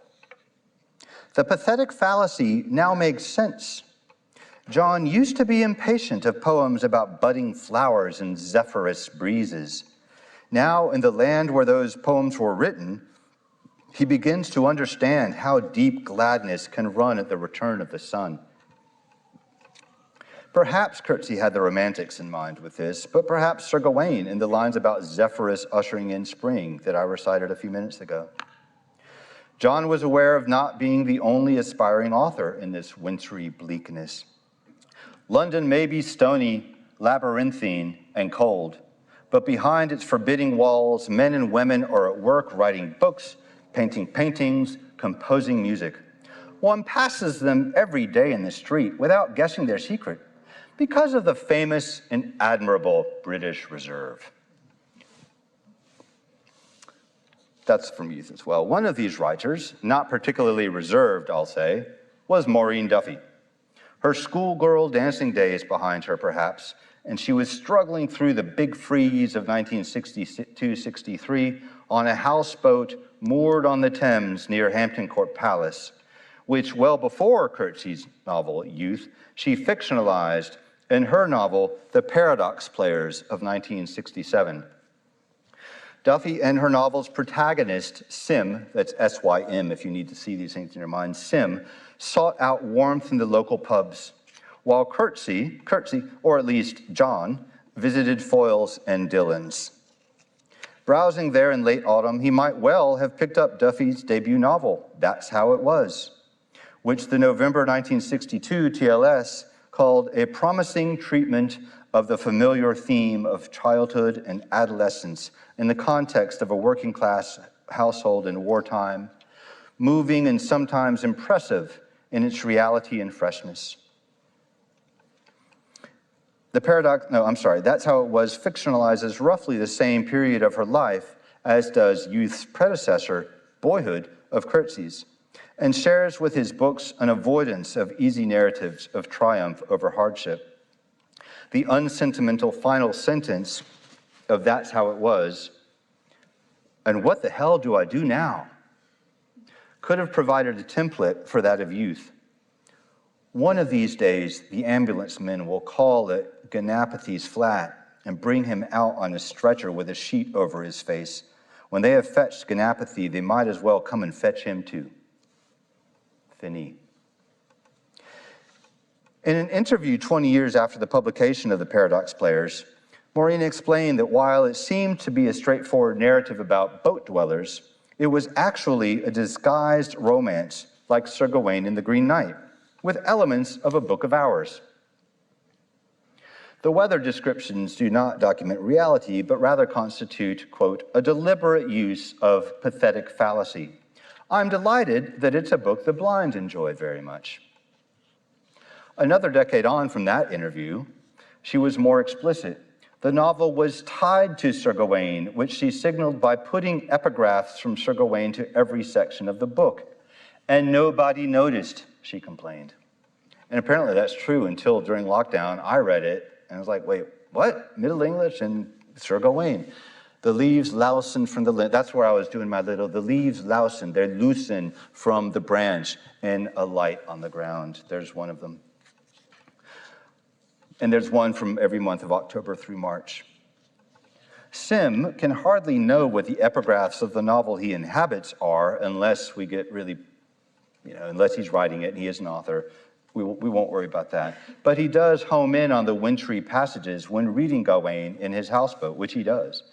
The pathetic fallacy now makes sense. John used to be impatient of poems about budding flowers and zephyrous breezes. Now, in the land where those poems were written, he begins to understand how deep gladness can run at the return of the sun. Perhaps Coetzee had the romantics in mind with this, but perhaps Sir Gawain in the lines about Zephyrus ushering in spring that I recited a few minutes ago. John was aware of not being the only aspiring author in this wintry bleakness. London may be stony, labyrinthine, and cold, but behind its forbidding walls, men and women are at work writing books, painting paintings, composing music. One passes them every day in the street without guessing their secret because of the famous and admirable British Reserve. That's from Youth as well. One of these writers, not particularly reserved, I'll say, was Maureen Duffy. Her schoolgirl dancing days behind her, perhaps, and she was struggling through the big freeze of 1962-63 on a houseboat moored on the Thames near Hampton Court Palace, which well before Coetzee's novel, Youth, she fictionalized in her novel, The Paradox Players of 1967. Duffy and her novel's protagonist, Sim, that's S-Y-M if you need to see these things in your mind, Sim, sought out warmth in the local pubs, while Coetzee, or at least John, visited Foyle's and Dillon's. Browsing there in late autumn, he might well have picked up Duffy's debut novel, That's How It Was, which the November 1962 TLS called a promising treatment of the familiar theme of childhood and adolescence in the context of a working-class household in wartime, moving and sometimes impressive in its reality and freshness. That's How It Was fictionalizes roughly the same period of her life as does Youth's predecessor, Boyhood, of Coetzee's, and shares with his books an avoidance of easy narratives of triumph over hardship. The unsentimental final sentence of That's How It Was, and what the hell do I do now, could have provided a template for that of Youth. One of these days, the ambulance men will call at Ganapathy's flat and bring him out on a stretcher with a sheet over his face. When they have fetched Ganapathy, they might as well come and fetch him too. Finis. In an interview 20 years after the publication of The Paradox Players, Maureen explained that while it seemed to be a straightforward narrative about boat dwellers, it was actually a disguised romance like Sir Gawain and the Green Knight, with elements of a book of hours. The weather descriptions do not document reality, but rather constitute, quote, a deliberate use of pathetic fallacy. I'm delighted that it's a book the blind enjoy very much. Another decade on from that interview, she was more explicit. The novel was tied to Sir Gawain, which she signaled by putting epigraphs from Sir Gawain to every section of the book. And nobody noticed, she complained. And apparently that's true until during lockdown, I read it and I was like, wait, what? Middle English and Sir Gawain. The leaves loosen from the, that's where I was doing my little, the leaves loosen, they loosen from the branch and a light on the ground. There's one of them. And there's one from every month of October through March. Sim can hardly know what the epigraphs of the novel he inhabits are unless we get really, unless he's writing it and he is an author, we won't worry about that. But he does home in on the wintry passages when reading Gawain in his houseboat, which he does.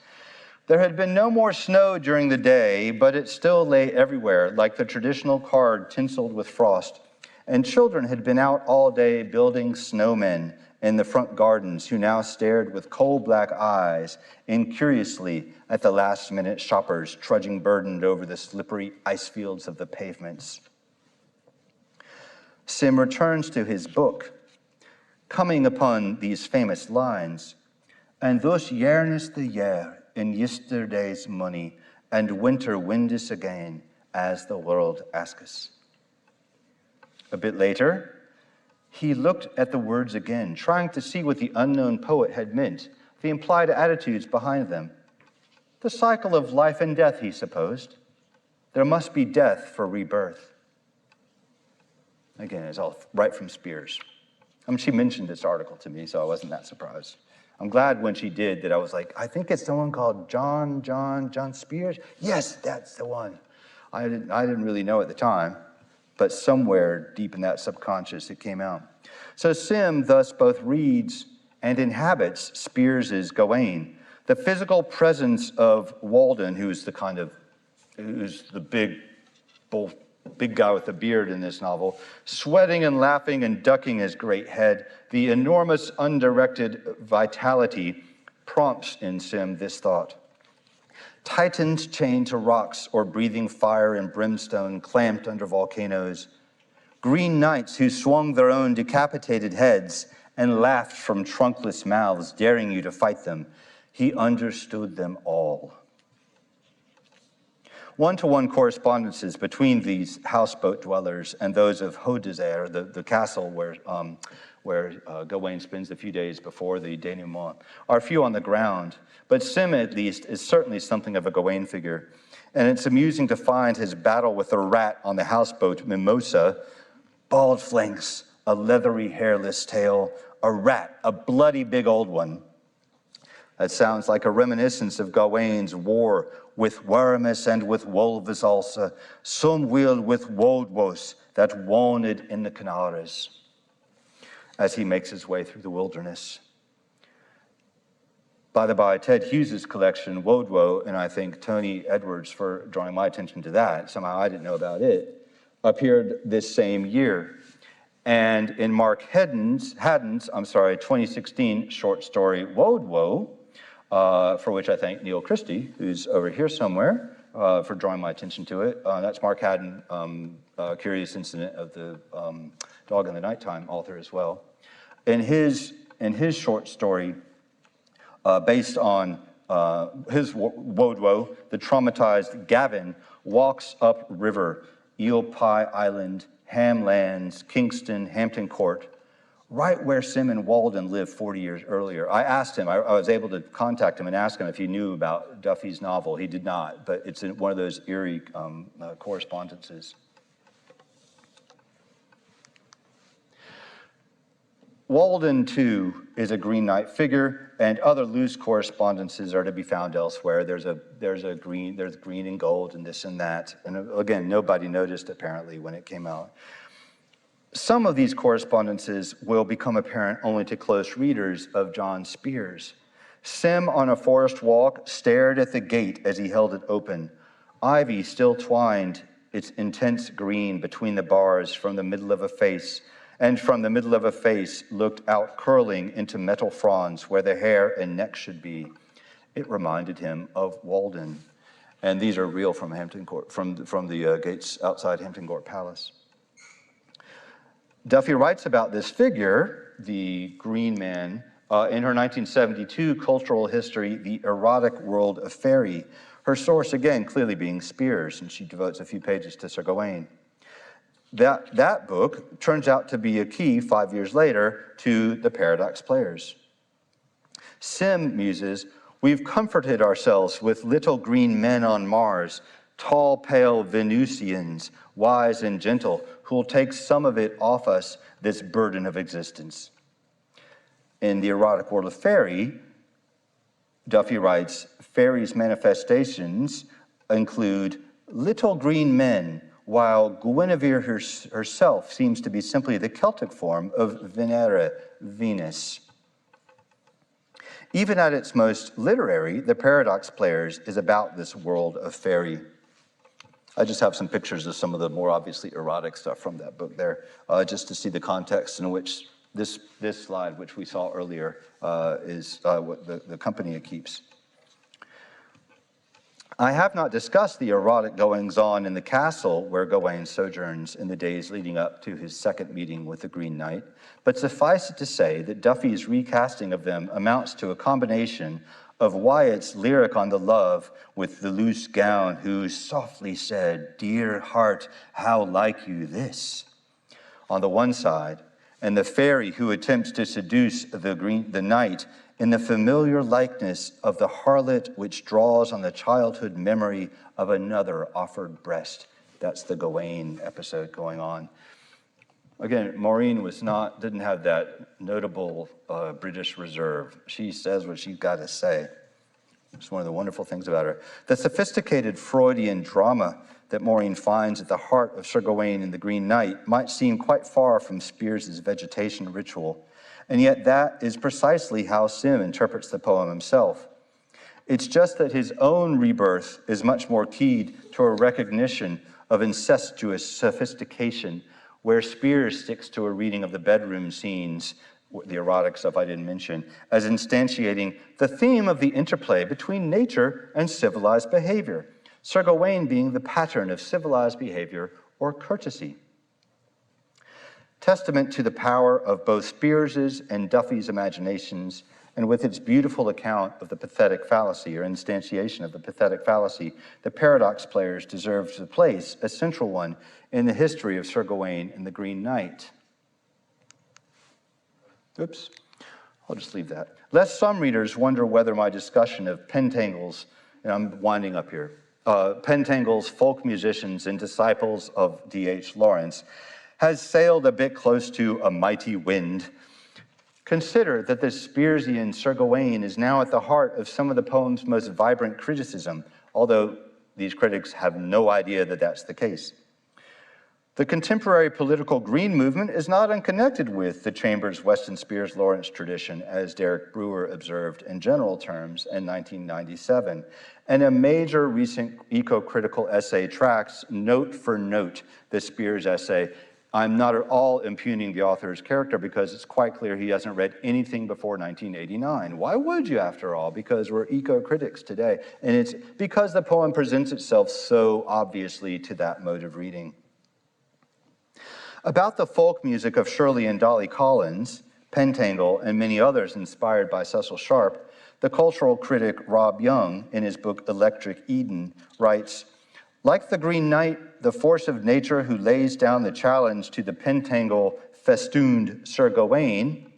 There had been no more snow during the day, but it still lay everywhere, like the traditional card tinseled with frost. And children had been out all day building snowmen in the front gardens, who now stared with coal-black eyes incuriously at the last-minute shoppers trudging burdened over the slippery ice fields of the pavements. Sim returns to his book, coming upon these famous lines, "And thus yearnest the year in yesterday's money, and winter windus again, as the world asketh." A bit later, he looked at the words again, trying to see what the unknown poet had meant, the implied attitudes behind them. The cycle of life and death, he supposed. There must be death for rebirth. Again, it's all right from Spears. She mentioned this article to me, so I wasn't that surprised. I'm glad when she did that I was like, I think it's someone called John Spears. Yes, that's the one. I didn't really know at the time, but somewhere deep in that subconscious it came out. So Sim thus both reads and inhabits Spears's Gawain. The physical presence of Walden, who's the big guy with the beard in this novel, sweating and laughing and ducking his great head, the enormous undirected vitality prompts in Sim this thought. Titans chained to rocks or breathing fire and brimstone clamped under volcanoes, green knights who swung their own decapitated heads and laughed from trunkless mouths, daring you to fight them. He understood them all. One-to-one correspondences between these houseboat dwellers and those of Haut-Desert, the castle where Gawain spends a few days before the denouement, are few on the ground, but Sim, at least, is certainly something of a Gawain figure. And it's amusing to find his battle with the rat on the houseboat Mimosa, bald flanks, a leathery hairless tail, a rat, a bloody big old one. That sounds like a reminiscence of Gawain's war with Waramis and with Wolves also, some will with Woldwos that wanted in the Canaries, as he makes his way through the wilderness. By the by, Ted Hughes's collection, Wodwo, and I thank Tony Edwards for drawing my attention to that, somehow I didn't know about it, appeared this same year. And in Mark Haddon's 2016 short story, Wodwo, for which I thank Neil Christie, who's over here somewhere, for drawing my attention to it. That's Mark Haddon, Curious Incident of the Dog in the Nighttime author as well. In his short story, based on his Wodwo, the traumatized Gavin walks up river, Eel Pie Island, Hamlands, Kingston, Hampton Court, right where Sim and Walden lived 40 years earlier. I asked him, I was able to contact him and ask him if he knew about Duffy's novel. He did not, but it's in one of those eerie correspondences. Walden, too, is a Green Knight figure, and other loose correspondences are to be found elsewhere. There's green and gold and this and that. And again, nobody noticed apparently when it came out. Some of these correspondences will become apparent only to close readers of John Spears. Sim on a forest walk stared at the gate as he held it open. Ivy still twined its intense green between the bars from the middle of a face, and from the middle of a face looked out curling into metal fronds where the hair and neck should be. It reminded him of Walden. And these are real from Hampton Court, from the gates outside Hampton Court Palace. Duffy writes about this figure, the green man, in her 1972 cultural history, The Erotic World of Fairy. Her source, again, clearly being Spears, and she devotes a few pages to Sir Gawain. That book turns out to be a key 5 years later to the Paradox Players. Sim muses, we've comforted ourselves with little green men on Mars, tall, pale Venusians, wise and gentle, who'll take some of it off us, this burden of existence. In The Erotic World of Fairy, Duffy writes, fairies' manifestations include little green men while Guinevere herself seems to be simply the Celtic form of Venere, Venus. Even at its most literary, The Paradox Players is about this world of fairy. I just have some pictures of some of the more obviously erotic stuff from that book there, just to see the context in which this slide, which we saw earlier, is what the company keeps. I have not discussed the erotic goings-on in the castle where Gawain sojourns in the days leading up to his second meeting with the Green Knight, but suffice it to say that Duffy's recasting of them amounts to a combination of Wyatt's lyric on the love with the loose gown who softly said, "Dear heart, how like you this?" on the one side, and the fairy who attempts to seduce the knight in the familiar likeness of the harlot which draws on the childhood memory of another offered breast. That's the Gawain episode going on. Again, Maureen didn't have that notable British reserve. She says what she's got to say. It's one of the wonderful things about her. The sophisticated Freudian drama that Maureen finds at the heart of Sir Gawain and the Green Knight might seem quite far from Spears's vegetation ritual, and yet that is precisely how Sim interprets the poem himself. It's just that his own rebirth is much more keyed to a recognition of incestuous sophistication, where Spears sticks to a reading of the bedroom scenes, the erotic stuff I didn't mention, as instantiating the theme of the interplay between nature and civilized behavior, Sir Gawain being the pattern of civilized behavior or courtesy. Testament to the power of both Spears's and Duffy's imaginations, and with its beautiful account of the pathetic fallacy, or instantiation of the pathetic fallacy, the Paradox Players deserve to place a central one in the history of Sir Gawain and the Green Knight. Oops, I'll just leave that. Lest some readers wonder whether my discussion of Pentangle's, and I'm winding up here, Pentangle's folk musicians and disciples of D.H. Lawrence has sailed a bit close to a mighty wind. Consider that the Spearsian Sir Gawain is now at the heart of some of the poem's most vibrant criticism, although these critics have no idea that that's the case. The contemporary political green movement is not unconnected with the Chambers, Weston, Spears, Lawrence tradition, as Derek Brewer observed in general terms in 1997. And a major recent eco-critical essay tracks note for note the Spears essay. I'm not at all impugning the author's character because it's quite clear he hasn't read anything before 1989. Why would you, after all? Because we're eco-critics today. And it's because the poem presents itself so obviously to that mode of reading. About the folk music of Shirley and Dolly Collins, Pentangle, and many others inspired by Cecil Sharp, the cultural critic Rob Young, in his book Electric Eden, writes, "Like the Green Knight, the force of nature who lays down the challenge to the Pentangle festooned Sir Gawain,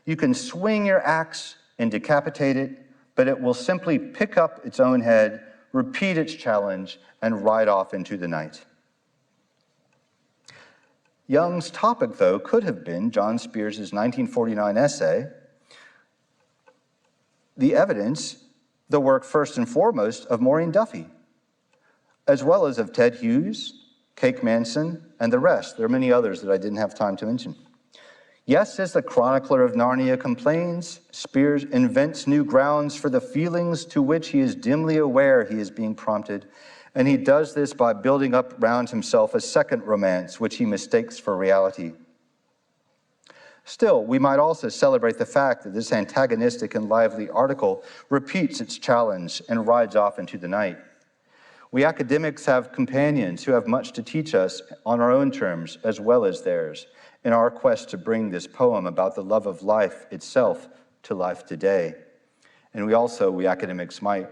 you can swing your axe and decapitate it, but it will simply pick up its own head, repeat its challenge, and ride off into the night." Young's topic, though, could have been John Spears's 1949 essay, The Evidence, the work first and foremost of Maureen Duffy, as well as of Ted Hughes, Cake Manson, and the rest. There are many others that I didn't have time to mention. Yes, as the chronicler of Narnia complains, Spears invents new grounds for the feelings to which he is dimly aware he is being prompted, and he does this by building up round himself a second romance, which he mistakes for reality. Still, we might also celebrate the fact that this antagonistic and lively article repeats its challenge and rides off into the night. We academics have companions who have much to teach us on our own terms as well as theirs in our quest to bring this poem about the love of life itself to life today. And we academics might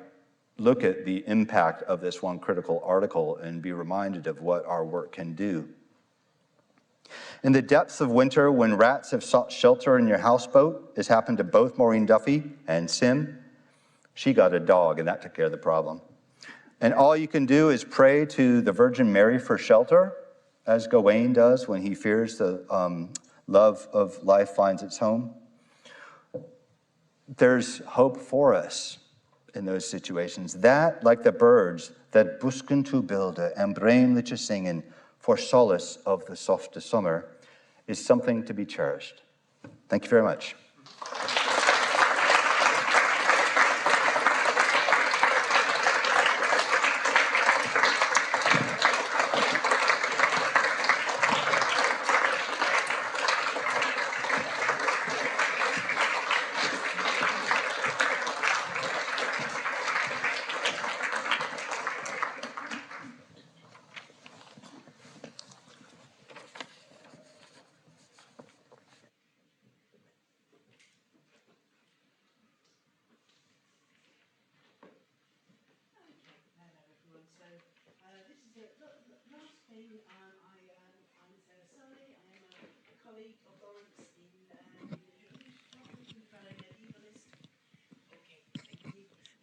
look at the impact of this one critical article and be reminded of what our work can do. In the depths of winter, when rats have sought shelter in your houseboat, as happened to both Maureen Duffy and Sim, she got a dog, and that took care of the problem. And all you can do is pray to the Virgin Mary for shelter, as Gawain does when he fears the love of life finds its home. There's hope for us in those situations. That, like the birds that busken to bilde and braimliche singen for solace of the softe summer, is something to be cherished. Thank you very much.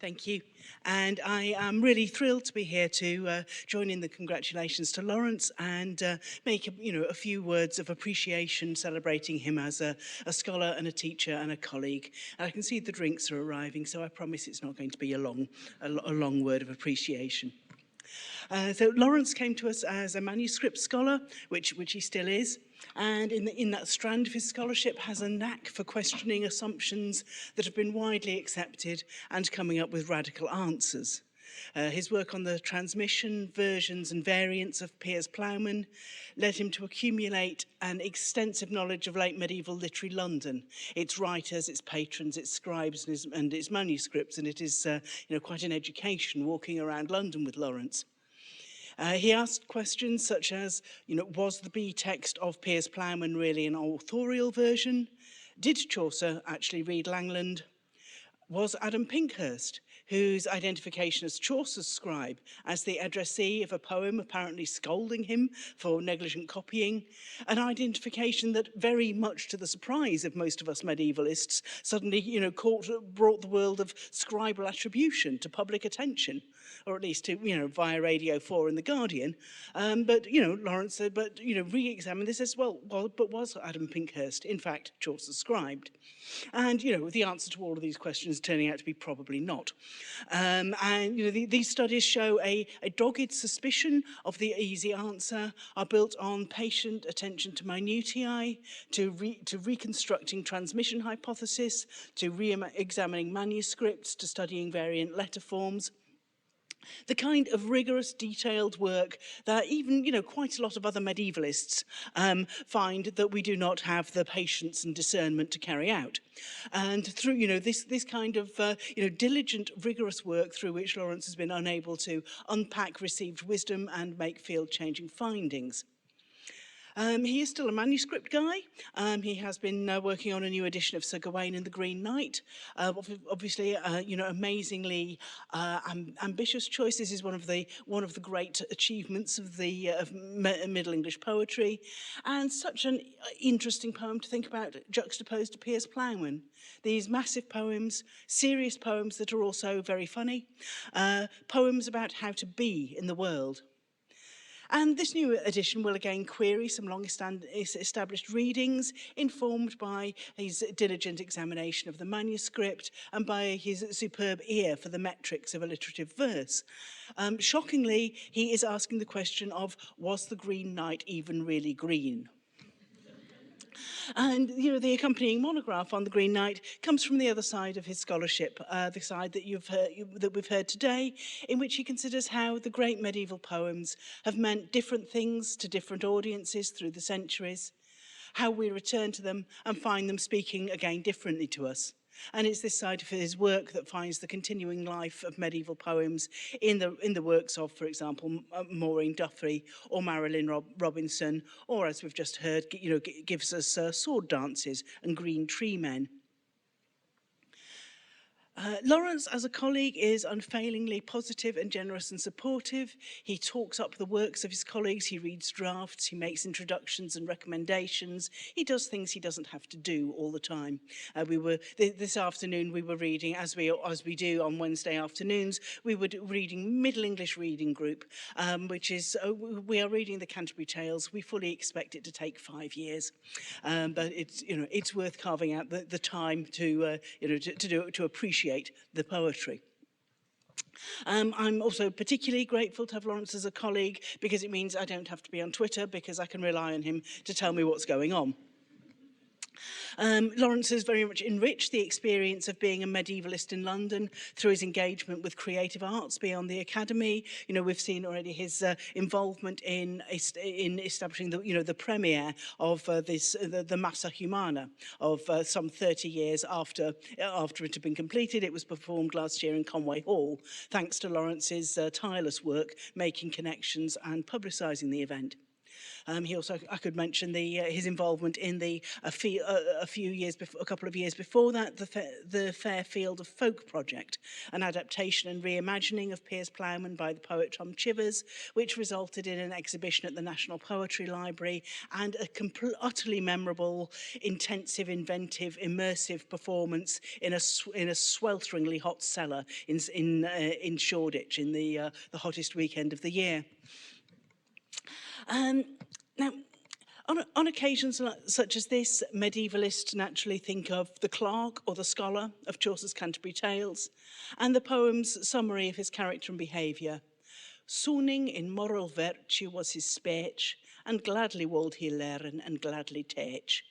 Thank you. And I am really thrilled to be here to join in the congratulations to Lawrence and make a few words of appreciation celebrating him as a scholar and a teacher and a colleague. And I can see the drinks are arriving, so I promise it's not going to be a long word of appreciation. So Lawrence came to us as a manuscript scholar, which he still is, and in that strand of his scholarship has a knack for questioning assumptions that have been widely accepted and coming up with radical answers. His work on the transmission, versions and variants of Piers Plowman led him to accumulate an extensive knowledge of late medieval literary London, its writers, its patrons, its scribes and its manuscripts, and it is quite an education walking around London with Lawrence. He asked questions such as, was the B text of Piers Plowman really an authorial version? Did Chaucer actually read Langland? Was Adam Pinkhurst, whose identification as Chaucer's scribe, as the addressee of a poem apparently scolding him for negligent copying, an identification that, very much to the surprise of most of us medievalists, suddenly, brought the world of scribal attribution to public attention, or at least to, via Radio 4 and The Guardian. But Lawrence said, re-examine this as well. But was Adam Pinkhurst, in fact, Chaucer's scribe? And, the answer to all of these questions turning out to be probably not. These studies show a dogged suspicion of the easy answer, are built on patient attention to minutiae, to reconstructing transmission hypothesis, to re-examining manuscripts, to studying variant letter forms. The kind of rigorous, detailed work that even, quite a lot of other medievalists find that we do not have the patience and discernment to carry out. And through, this kind of, diligent, rigorous work through which Lawrence has been unable to unpack received wisdom and make field-changing findings. He is still a manuscript guy. He has been working on a new edition of Sir Gawain and the Green Knight. Obviously, amazingly ambitious choice. This is one of the great achievements of the Middle English poetry, and such an interesting poem to think about juxtaposed to Piers Plowman. These massive poems, serious poems that are also very funny, poems about how to be in the world. And this new edition will again query some long-established readings, informed by his diligent examination of the manuscript and by his superb ear for the metrics of alliterative verse. Shockingly, he is asking the question of, was the Green Knight even really green? And, the accompanying monograph on the Green Knight comes from the other side of his scholarship, the side that we've heard today, in which he considers how the great medieval poems have meant different things to different audiences through the centuries, how we return to them and find them speaking again differently to us. And it's this side of his work that finds the continuing life of medieval poems in the works of, for example, Maureen Duffy or Marilyn Robinson, or as we've just heard, gives us sword dances and green tree men. Lawrence, as a colleague, is unfailingly positive and generous and supportive. He talks up the works of his colleagues, he reads drafts, he makes introductions and recommendations. He does things he doesn't have to do all the time. This afternoon we were reading, as we do on Wednesday afternoons, we were reading Middle English Reading Group, which is, we are reading the Canterbury Tales. We fully expect it to take 5 years, but it's worth carving out the time to appreciate the poetry. I'm also particularly grateful to have Lawrence as a colleague because it means I don't have to be on Twitter because I can rely on him to tell me what's going on. Lawrence has very much enriched the experience of being a medievalist in London through his engagement with creative arts beyond the academy. You know, we've seen already his involvement in establishing the premiere of the Massa Humana of some 30 years after it had been completed. It was performed last year in Conway Hall, thanks to Lawrence's tireless work making connections and publicising the event. He also, I could mention his involvement in a couple of years before that, the Fairfield of Folk project, an adaptation and reimagining of Piers Plowman by the poet Tom Chivers, which resulted in an exhibition at the National Poetry Library and a utterly memorable, intensive, inventive, immersive performance in a swelteringly hot cellar in Shoreditch in the hottest weekend of the year. Now, on occasions such as this, medievalists naturally think of the clerk or the scholar of Chaucer's Canterbury Tales and the poem's summary of his character and behaviour. Sooning in moral virtue was his speech, and gladly wold he learn and gladly teach.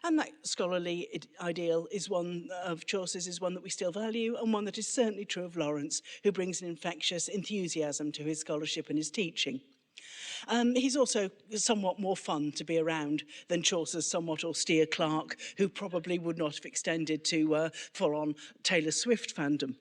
And that scholarly ideal is one of Chaucer's, is one that we still value, and one that is certainly true of Lawrence, who brings an infectious enthusiasm to his scholarship and his teaching. He's also somewhat more fun to be around than Chaucer's somewhat austere clerk, who probably would not have extended to full-on Taylor Swift fandom.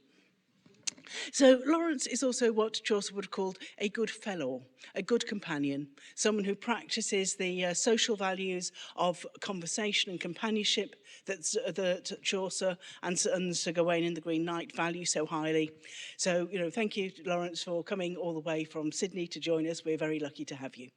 So Lawrence is also what Chaucer would have called a good fellow, a good companion, someone who practices the social values of conversation and companionship that Chaucer and Sir Gawain in the Green Knight value so highly. So, you know, thank you, Lawrence, for coming all the way from Sydney to join us. We're very lucky to have you.